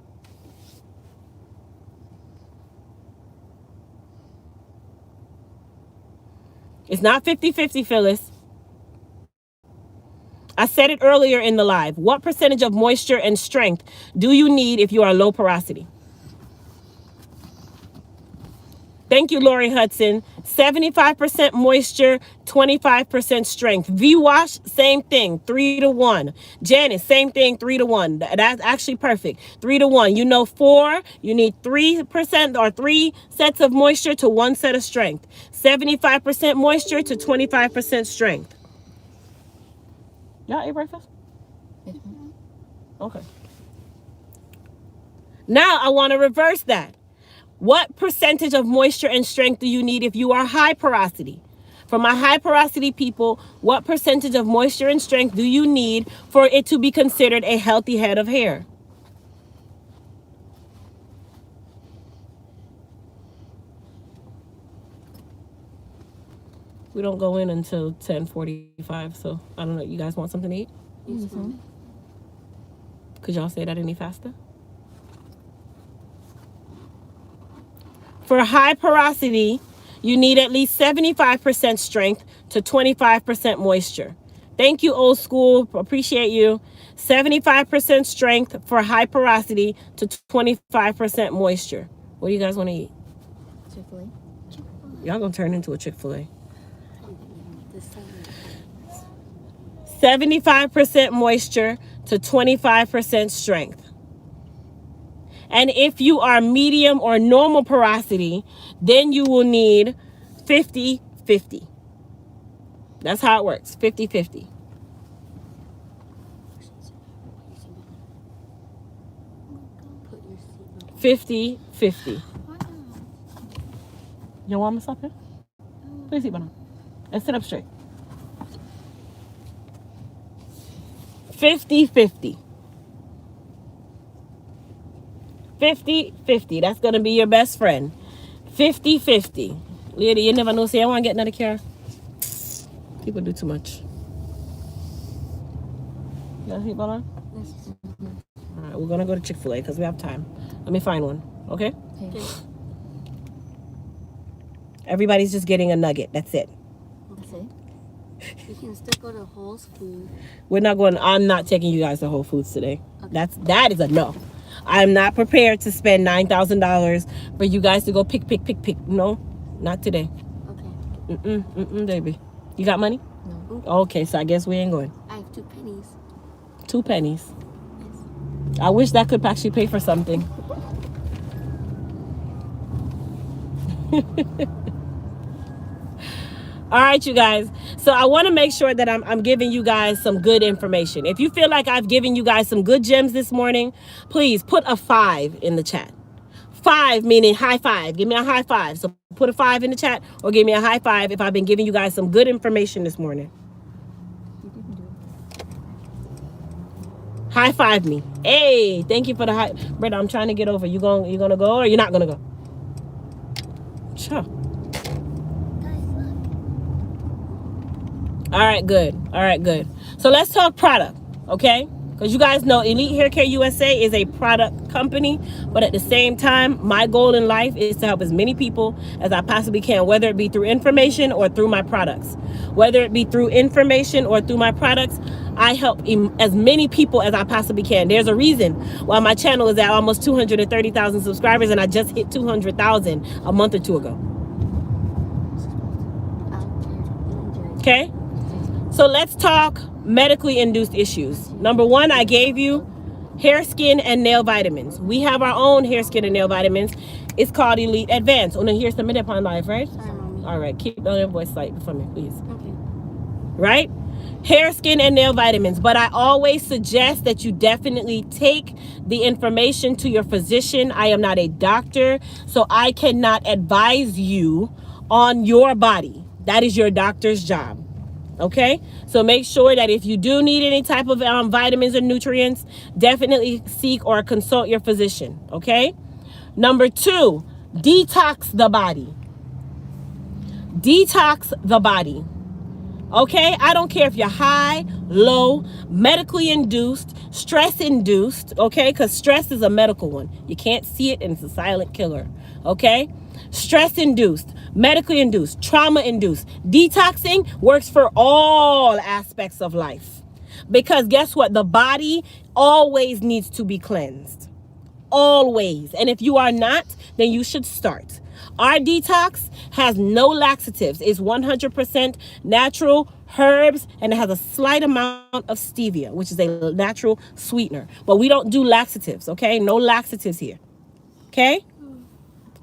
It's not 50-50, Phyllis. I said it earlier in the live. What percentage of moisture and strength do you need if you are low porosity? Thank you, Lori Hudson. 75% moisture, 25% strength. V-Wash, same thing, 3-to-1. Janice, same thing, 3-to-1. That's actually perfect. 3-to-1. You know 4, you need 3% or 3 sets of moisture to 1 set of strength. 75% moisture to 25% strength. Y'all ate breakfast? Okay. Now I want to reverse that. What percentage of moisture and strength do you need if you are high porosity? For my high porosity people, what percentage of moisture and strength do you need for it to be considered a healthy head of hair? We don't go in until 10:45, so I don't know. You guys want something to eat? Mm-hmm. Could y'all say that any faster? For high porosity, you need at least 75% strength to 25% moisture. Thank you, old school. Appreciate you. 75% strength for high porosity to 25% moisture. What do you guys want to eat? Chick-fil-A. Y'all gonna turn into a Chick-fil-A. This time. 75% moisture to 25% strength. And if you are medium or normal porosity, then you will need 50-50. That's how it works, 50-50. 50-50. You want me to stop here? Please sit down. And sit up straight. 50-50. 50-50. That's going to be your best friend. 50-50. Lady, you never know. Say, I want to get another car. People do too much. You got a seatbelt on? All right, we're going to go to Chick-fil-A because we have time. Let me find one. Okay? Okay. Everybody's just getting a nugget. That's it. That's it. You can still go to Whole Foods. We're not going. I'm not taking you guys to Whole Foods today. Okay. That is a no. I'm not prepared to spend $9,000 for you guys to go pick. No, not today. Okay. Baby. You got money? No. Okay, so I guess we ain't going. I have 2 pennies. 2 pennies. Yes. I wish that could actually pay for something. All right, you guys. So I want to make sure that I'm giving you guys some good information. If you feel like I've given you guys some good gems this morning, please put a 5 in the chat. 5 meaning high five. Give me a high five. So put a 5 in the chat or give me a high five if I've been giving you guys some good information this morning. High five me. Hey, thank you for the high. Brother, I'm trying to get over. You gonna go or you're not gonna go? Sure. All right, good. So let's talk product, okay? Because you guys know Elite Hair Care USA is a product company, but at the same time, my goal in life is to help as many people as I possibly can, whether it be through information or through my products. Whether it be through information or through my products, I help as many people as I possibly can. There's a reason why my channel is at almost 230,000 subscribers, and I just hit 200,000 a month or 2 ago. Okay? So let's talk medically induced issues. Number 1, I gave you hair, skin, and nail vitamins. We have our own hair, skin, and nail vitamins. It's called Elite Advance. Oh, no, here's the minute upon life, right? Sorry, Mommy. All right, keep on your voice slight for me, please. Okay. Right? Hair, skin, and nail vitamins. But I always suggest that you definitely take the information to your physician. I am not a doctor, so I cannot advise you on your body. That is your doctor's job. Okay, so make sure that if you do need any type of vitamins or nutrients, definitely seek or consult your physician. Okay. Number 2, detox the body. Detox the body. Okay, I don't care if you're high, low, medically induced, stress induced, okay, because stress is a medical one. You can't see it and it's a silent killer. Okay, stress induced, medically induced, trauma induced. Detoxing works for all aspects of life, because guess what? The body always needs to be cleansed. Always. And if you are not, then you should start. Our detox has no laxatives. It's 100% natural herbs, and it has a slight amount of stevia, which is a natural sweetener. But we don't do laxatives, okay? No laxatives here, okay?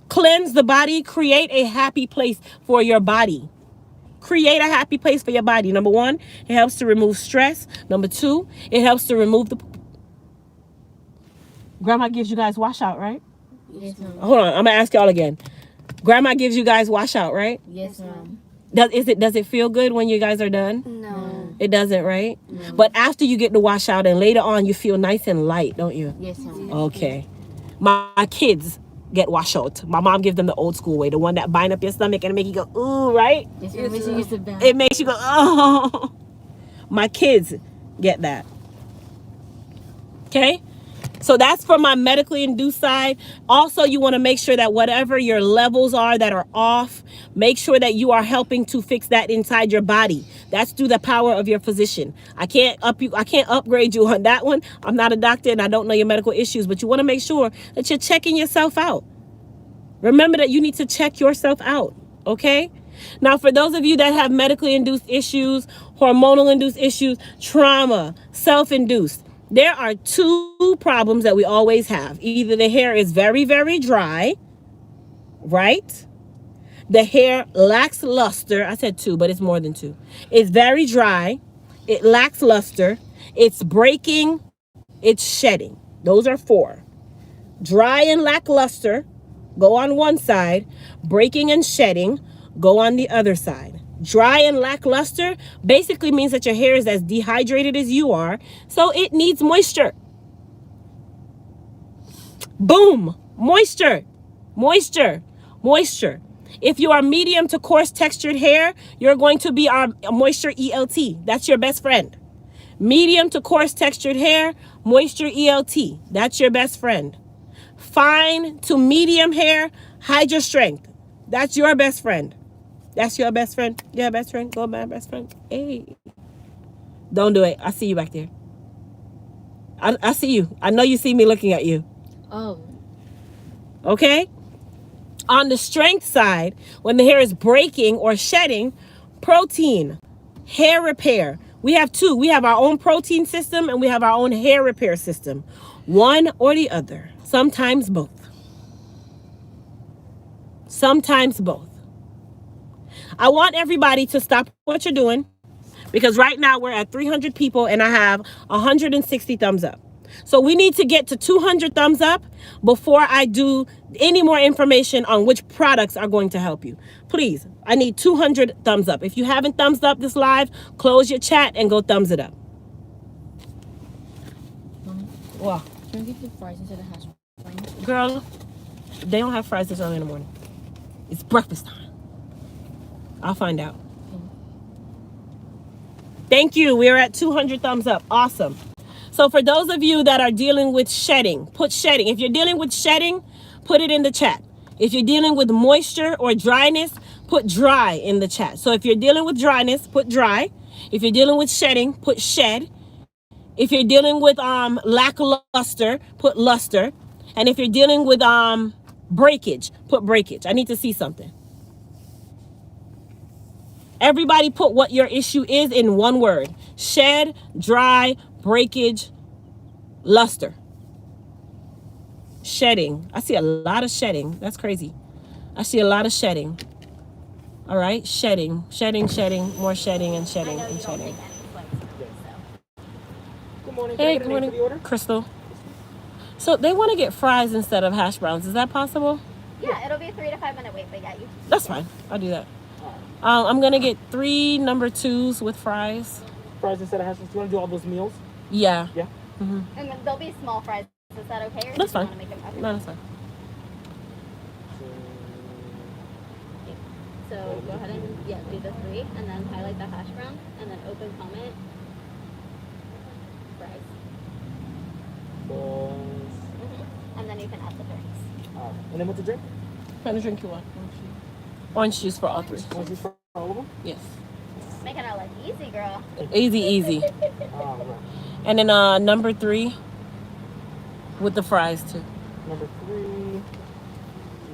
Cleanse the body. Create a happy place for your body. Create a happy place for your body. Number 1, it helps to remove stress. Number 2, it helps to remove the... Grandma gives you guys washout, right? Yes, ma'am. Hold on, I'm gonna ask y'all again. Grandma gives you guys washout, right? Yes, ma'am. Does it feel good when you guys are done? No. It doesn't, right? But after you get the washout and later on you feel nice and light, don't you? Yes, ma'am. Okay. My kids get washout. My mom gives them the old school way, the one that bind up your stomach and make you go, ooh, right? Yes, ma'am. Makes you use the back. It makes you go, oh. My kids get that. Okay? So that's for my medically induced side. Also, you want to make sure that whatever your levels are that are off, make sure that you are helping to fix that inside your body. That's through the power of your physician. I can't upgrade you on that one. I'm not a doctor and I don't know your medical issues, but you want to make sure that you're checking yourself out. Remember that you need to check yourself out, okay? Now, for those of you that have medically induced issues, hormonal induced issues, trauma, self-induced, there are two problems that we always have. Either the hair is very, very dry, right? The hair lacks luster. I said two, but it's more than two. It's very dry. It lacks luster. It's breaking. It's shedding. Those are four. Dry and lackluster, go on one side. Breaking and shedding, go on the other side. Dry and lackluster basically means that your hair is as dehydrated as you are, so it needs moisture. Boom! Moisture, moisture, moisture. If you are medium to coarse textured hair, you're going to be our moisture ELT. That's your best friend. Medium to coarse textured hair, moisture ELT. That's your best friend. Fine to medium hair, Hydra Strength. That's your best friend. That's your best friend. Yeah, best friend. Go, my best friend. Hey. Don't do it. I see you back there. I see you. I know you see me looking at you. Oh. Okay? On the strength side, when the hair is breaking or shedding, protein, hair repair. We have two. We have our own protein system and we have our own hair repair system. One or the other. Sometimes both. Sometimes both. I want everybody to stop what you're doing because right now we're at 300 people and I have 160 thumbs up. So we need to get to 200 thumbs up before I do any more information on which products are going to help you. Please, I need 200 thumbs up. If you haven't thumbs up this live, close your chat and go thumbs it up. Wow. Can we get the fries instead of hash browns? Girl, they don't have fries this early in the morning. It's breakfast time. I'll find out. Thank you. We're at 200 thumbs up. Awesome. So for those of you that are dealing with shedding, put shedding. If you're dealing with shedding, put it in the chat. If you're dealing with moisture or dryness, put dry in the chat. So if you're dealing with dryness, put dry. If you're dealing with shedding, put shed. If you're dealing with lackluster, put luster. And if you're dealing with breakage, put breakage. I need to see something. Everybody put what your issue is in one word. Shed, dry, breakage, luster. Shedding. I see a lot of shedding. That's crazy. I see a lot of shedding. All right, shedding, shedding, shedding, more shedding and shedding and shedding. Good morning. Hey, good morning, Crystal. So they want to get fries instead of hash browns. Is that possible? Yeah, it'll be a 3 to 5 minute wait, but yeah, you. That's fine. I'll do that. I'm gonna get 3 number 2s with fries. Fries instead of hash browns. You want to do all those meals? Yeah. Yeah. Mm-hmm. And then there'll be small fries. Is that okay? Or That's do you fine. want to make them okay? No, that's fine. So go ahead and do the 3, and then highlight the hash brown, and then open comment. Fries. And then you can add the drinks. And then what's the drink? What kind of drink you want? Orange juice for all 3. Orange juice for all of them? Yes. Making our life easy, girl. Easy, easy. Right. And then number 3 with the fries too. Number 3. You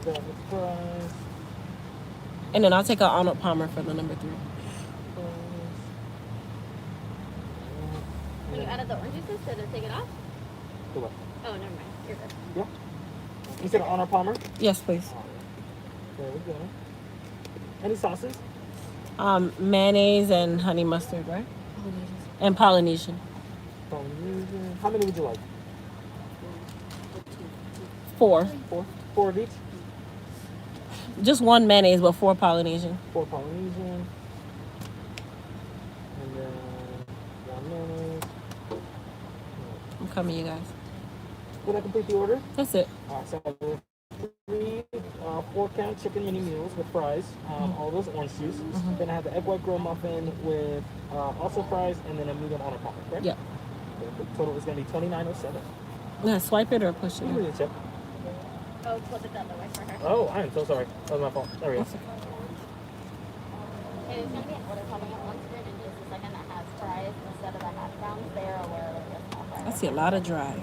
got the fries. And then I'll take an Arnold Palmer for the number 3. When you added the orange juices, did it take it off? The what? Oh, never mind. You're good. Yeah. You said Honor Palmer? Yes, please. There we go. Any sauces? Mayonnaise and honey mustard, right? And Polynesian. Polynesian. How many would you like? 4. 4. 4 of each. Just one mayonnaise, but 4 Polynesian. 4 Polynesian. And then 1 mayonnaise. I'm coming, you guys. Did I complete the order? That's it. So 3 4-count chicken mini meals with fries, all those orange juice. Then I have the egg white grill muffin with also fries, and then a medium on a popper, correct? Yep. The total is going to be $29.07. Yeah, swipe it or push it. Give me the chip. Oh, flip it the other way for her. Oh, I am so sorry. That was my fault. There we go. Okay, there's going to be an order coming up on screen in just a second that has fries instead of the hash browns. They are aware of your small fries. I see a lot of dry.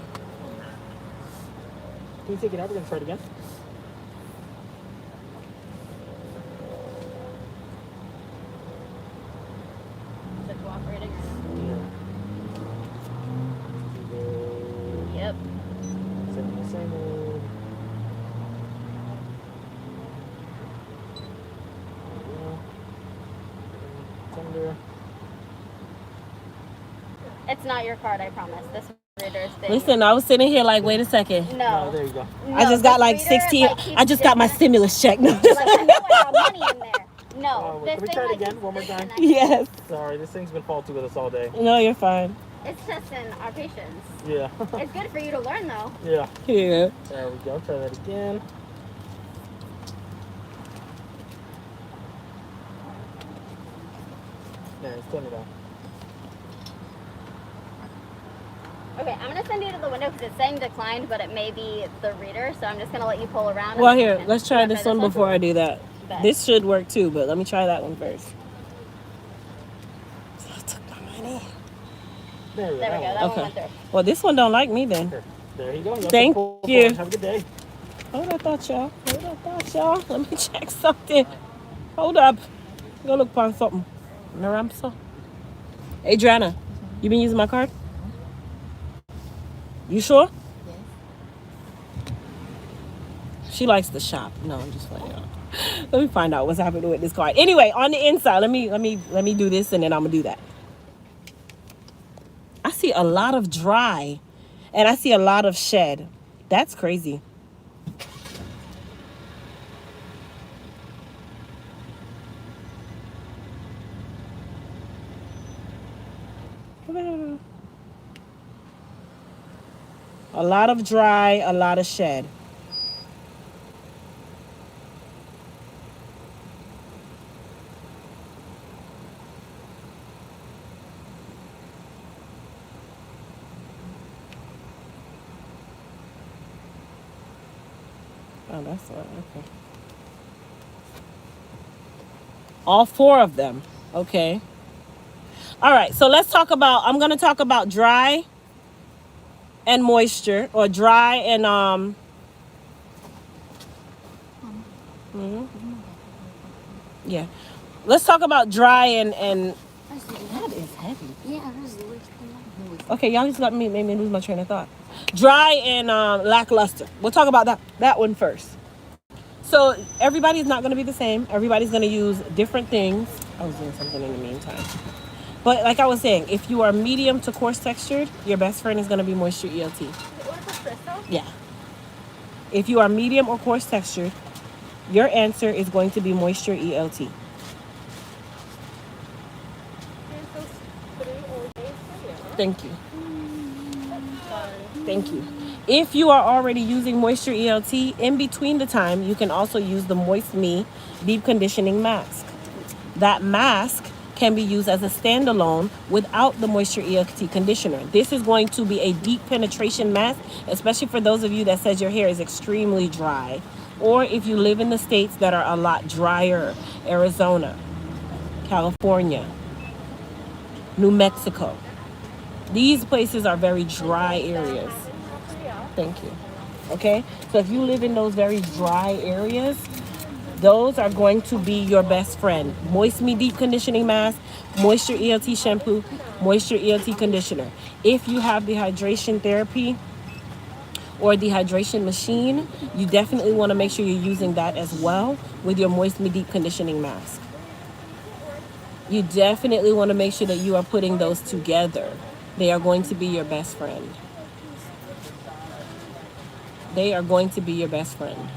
Can you take it out? We're going to start again. Is it cooperating? Yeah. Yep. Same, same. Tender. It's not your card, I promise. This reader's thing. Listen, I was sitting here like, wait a second. No. Oh, there you go. I just got this like reader, 16. keeps I just got my different- stimulus check. No, Like, I know I got money in there. No, Can we this try thing it again? keeps One more time? different. yes. Sorry, this thing's been faulty with us all day. No, you're fine. It's testing our patience. Yeah. It's good for you to learn, though. Yeah. Here. There we go. Try that again. There, it's $20. Okay, I'm gonna send you to the window because it's saying declined, but it may be the reader, so I'm just gonna let you pull around. Well, and here, and let's try try this one before I do that. Bet. This should work too, but let me try that one first. So I took my money. There we go. There we go. That one Okay. went through. Well, this one don't like me then. Here. There you go. Thank you. Have a good day. Hold that thought, y'all. Hold that thought, y'all. Let me check something. Hold up. Go look upon something. Naramso. Adriana, you been using my card? You sure? Yes. She likes to shop. No, I'm just playing. Let me find out what's happening with this card. Anyway, on the inside, let me do this and then I'm gonna do that. I see a lot of dry and I see a lot of shed. That's crazy. A lot of dry, a lot of shed. Oh, that's okay. All 4 of them. Okay. All right. So let's talk about. I'm gonna talk about dry and moisture, or dry and yeah. Let's talk about dry and that is heavy. Yeah, that's the worst thing. Okay, y'all just made me lose my train of thought. Dry and lackluster. We'll talk about that one first. So everybody's not going to be the same. Everybody's going to use different things. I was doing something in the meantime. But like I was saying, if you are medium to coarse textured, your best friend is going to be Moisture ELT. What is crystal? Yeah. If you are medium or coarse textured, your answer is going to be Moisture ELT. Thank you. Thank you. If you are already using Moisture ELT, in between the time, you can also use the Moist Me Deep Conditioning Mask. That mask can be used as a standalone without the Moisture ELT conditioner. This is going to be a deep penetration mask, especially for those of you that says your hair is extremely dry, or if you live in the states that are a lot drier, Arizona, California, New Mexico. These places are very dry areas. Thank you. Okay? So if you live in those very dry areas, those are going to be your best friend. Moist Me Deep Conditioning Mask, Moisture ELT Shampoo, Moisture ELT Conditioner. If you have dehydration therapy or dehydration machine, you definitely want to make sure you're using that as well with your Moist Me Deep Conditioning Mask. You definitely want to make sure that you are putting those together. They are going to be your best friend. They are going to be your best friend.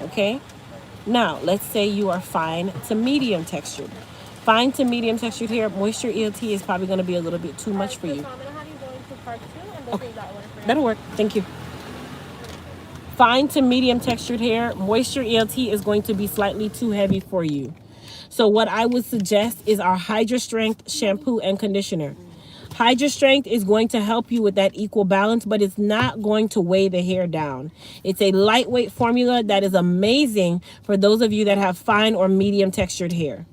Okay? Now, let's say you are fine to medium textured. Fine to medium textured hair, moisture ELT is probably going to be a little bit too much for you. I'm going to have you go into part 2 and we'll Okay. see that one for That'll work. Thank you. Fine to medium textured hair, moisture ELT is going to be slightly too heavy for you. So what I would suggest is our Hydra Strength shampoo and conditioner. Hydra Strength is going to help you with that equal balance, but it's not going to weigh the hair down. It's a lightweight formula that is amazing for those of you that have fine or medium textured hair.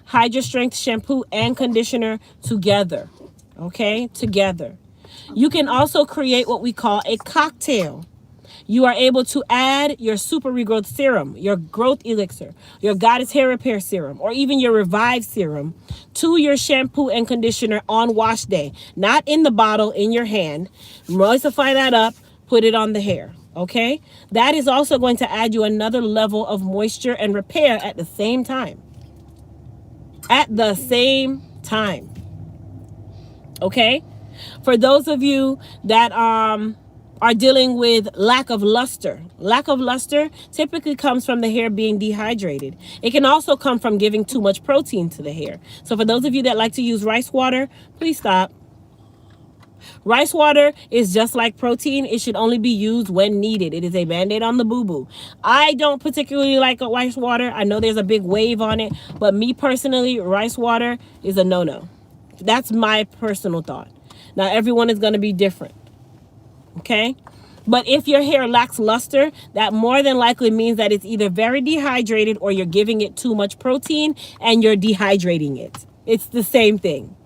Hydra Strength shampoo and conditioner together, okay? Together. You can also create what we call a cocktail. You are able to add your super regrowth serum, your growth elixir, your goddess hair repair serum, or even your revive serum to your shampoo and conditioner on wash day. Not in the bottle, in your hand. Moistify that up, put it on the hair. Okay? That is also going to add you another level of moisture and repair at the same time. At the same time. Okay? For those of you that are dealing with lack of luster. Lack of luster typically comes from the hair being dehydrated. It can also come from giving too much protein to the hair. So for those of you that like to use rice water, please stop. Rice water is just like protein. It should only be used when needed. It is a band-aid on the boo-boo. I don't particularly like rice water. I know there's a big wave on it, but me personally, rice water is a no-no. That's my personal thought. Now, everyone is going to be different. Okay? But if your hair lacks luster, that more than likely means that it's either very dehydrated or you're giving it too much protein and you're dehydrating it. It's the same thing.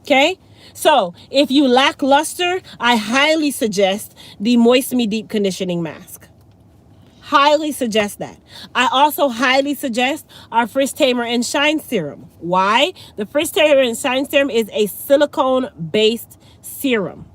Okay? So, if you lack luster, I highly suggest the Moist Me Deep Conditioning Mask. Highly suggest that. I also highly suggest our Frizz Tamer and Shine Serum. Why? The Frizz Tamer and Shine Serum is a silicone-based serum.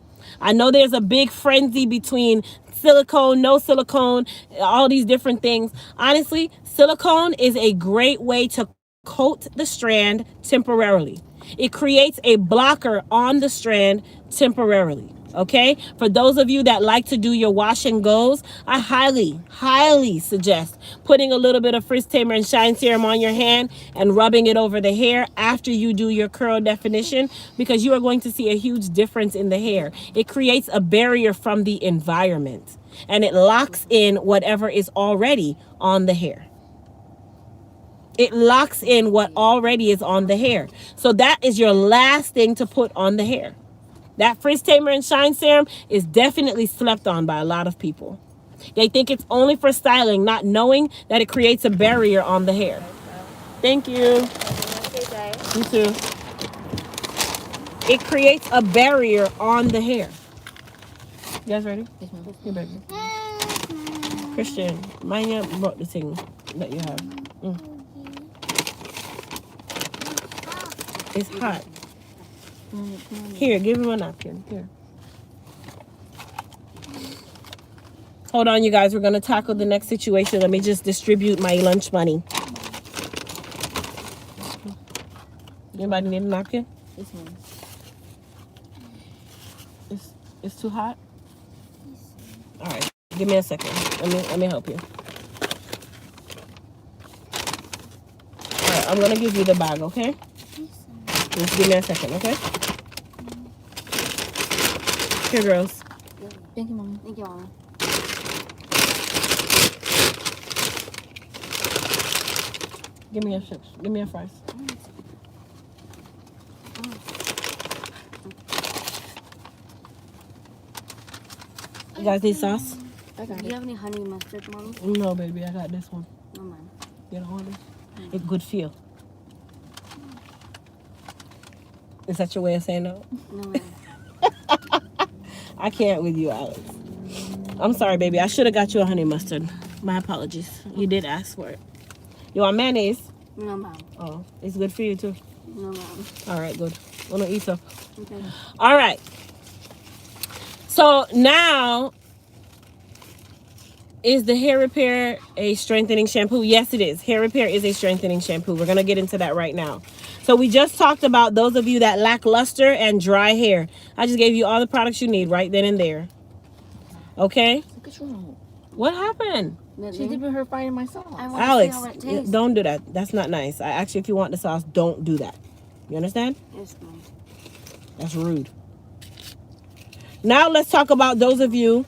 I know there's a big frenzy between silicone, no silicone, all these different things. Honestly, silicone is a great way to coat the strand temporarily. It creates a blocker on the strand temporarily. Okay? For those of you that like to do your wash and goes, I highly suggest putting a little bit of Frizz Tamer and Shine Serum on your hand and rubbing it over the hair after you do your curl definition, because you are going to see a huge difference in the hair. It creates a barrier from the environment and it locks in whatever is already on the hair. It locks in what already is on the hair. So that is your last thing to put on the hair. That Frizz Tamer and Shine Serum is definitely slept on by a lot of people. They think it's only for styling, not knowing that it creates a barrier on the hair. Thank you. You too. It creates a barrier on the hair. You guys ready? Yes, ma'am. Here, baby. Christian, mind you brought the thing that you have. It's hot. Here, give him a napkin. Here. Hold on, you guys. We're going to tackle the next situation. Let me just distribute my lunch money. Anybody need a napkin? Yes, ma'am. It's too hot? All right. Give me a second. Let me help you. All right. I'm going to give you the bag, okay? Just give me a second, okay? Here, girls. Thank you, Mom. Thank you, Mom. Give me a chips. Give me a fries. You guys need sauce? I got it. Do you have any honey mustard, Mom? No, baby. I got this one. No, Mom. You don't want this? It's good feel. Is that your way of saying no? No, Mom. I can't with you, Alex. I'm sorry, baby. I should have got you a honey mustard. My apologies. You did ask for it. You want mayonnaise? No, Mom. Oh, it's good for you too. No, Mom. All right, good. Wanna eat some? Okay. All right. So now, is the hair repair a strengthening shampoo? Yes, it is. Hair repair is a strengthening shampoo. We're gonna get into that right now. So we just talked about those of you that lack luster and dry hair. I just gave you all the products you need right then and there. Okay? Control. What happened? She dipped her fire in my sauce. I want to see Alex, how it tastes. don't do that. That's not nice. I actually, if you want the sauce, don't do that. You understand? It's fine. That's rude. Now let's talk about those of you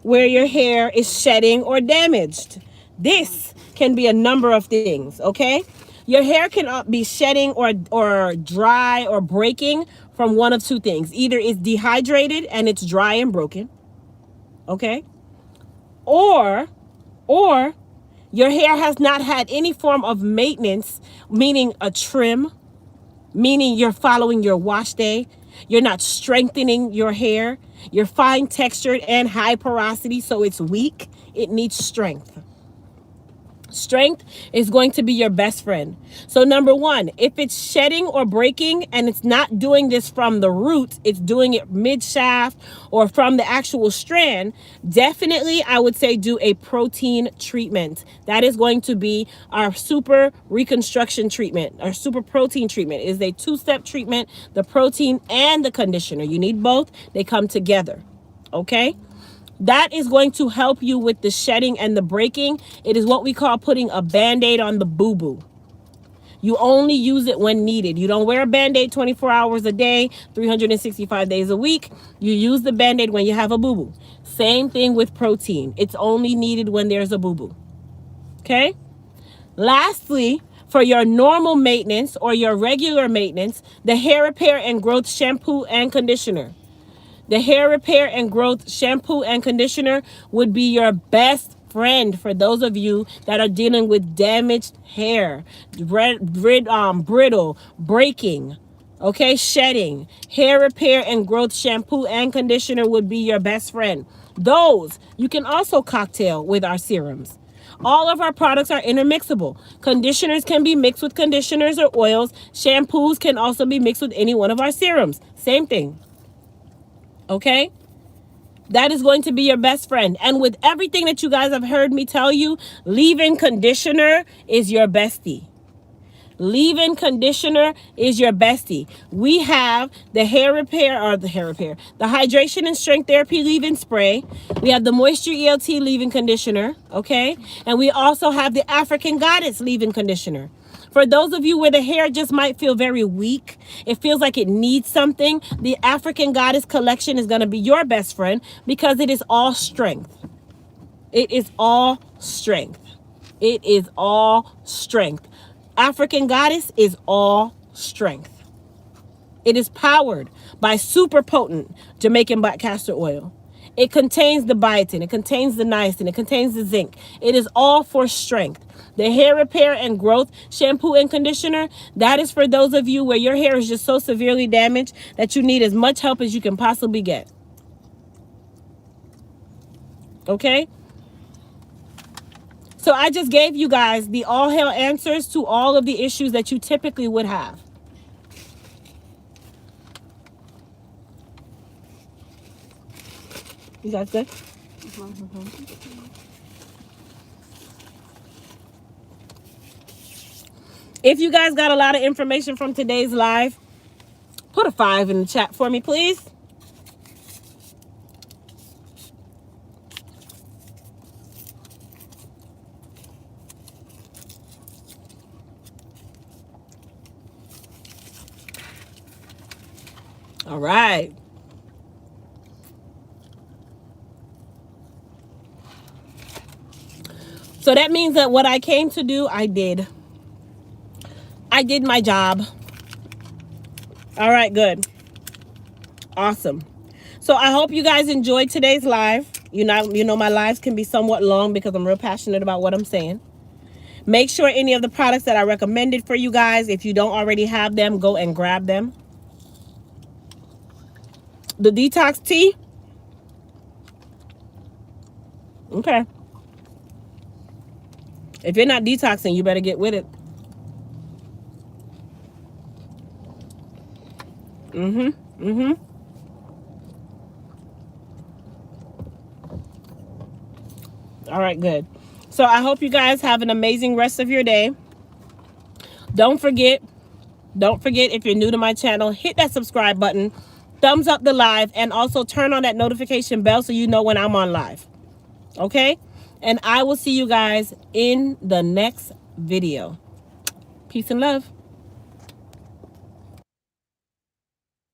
where your hair is shedding or damaged. This can be a number of things, okay? Your hair can be shedding or dry or breaking from one of two things. Either it's dehydrated and it's dry and broken, okay? Or your hair has not had any form of maintenance, meaning a trim, meaning you're following your wash day. You're not strengthening your hair. You're fine textured and high porosity, so it's weak. It needs strength. Strength is going to be your best friend. So number one, if it's shedding or breaking and it's not doing this from the root, it's doing it mid shaft or from the actual strand, definitely I would say do a protein treatment. That is going to be our super reconstruction treatment. Our super protein treatment is a 2-step treatment, the protein and the conditioner. You need both. They come together. Okay? That is going to help you with the shedding and the breaking. It is what we call putting a Band-Aid on the boo-boo. You only use it when needed. You don't wear a Band-Aid 24 hours a day, 365 days a week. You use the Band-Aid when you have a boo-boo. Same thing with protein. It's only needed when there's a boo-boo. Okay? Lastly, for your normal maintenance or your regular maintenance, the hair repair and growth shampoo and conditioner. The hair repair and growth shampoo and conditioner would be your best friend for those of you that are dealing with damaged hair, brittle, breaking, okay, shedding. Hair repair and growth shampoo and conditioner would be your best friend. Those you can also cocktail with our serums. All of our products are intermixable. Conditioners can be mixed with conditioners or oils. Shampoos can also be mixed with any one of our serums. Same thing. Okay? That is going to be your best friend. And with everything that you guys have heard me tell you, leave-in conditioner is your bestie. Leave-in conditioner is your bestie. We have the the hydration and strength therapy leave-in spray. We have the moisture ELT leave-in conditioner, okay? And we also have the African Goddess leave-in conditioner. For those of you where the hair just might feel very weak, it feels like it needs something, the African Goddess collection is going to be your best friend because it is all strength. It is all strength. It is all strength. African Goddess is all strength. It is powered by super potent Jamaican black castor oil. It contains the biotin, it contains the niacin, it contains the zinc. It is all for strength. The hair repair and growth shampoo and conditioner, that is for those of you where your hair is just so severely damaged that you need as much help as you can possibly get. Okay? So I just gave you guys the all hell answers to all of the issues that you typically would have. You guys good? If you guys got a lot of information from today's live, put a 5 in the chat for me, please. All right. So that means that what I came to do, I did. I did my job. All right, good. Awesome. So I hope you guys enjoyed today's live. You know my lives can be somewhat long because I'm real passionate about what I'm saying. Make sure any of the products that I recommended for you guys, if you don't already have them, go and grab them. The detox tea. Okay. If you're not detoxing, you better get with it. All right, good. So I hope you guys have an amazing rest of your day. Don't forget if you're new to my channel, hit that subscribe button. thumbs up the live, and also turn on that notification bell so you know when I'm on live. Okay? And I will see you guys in the next video. Peace and love.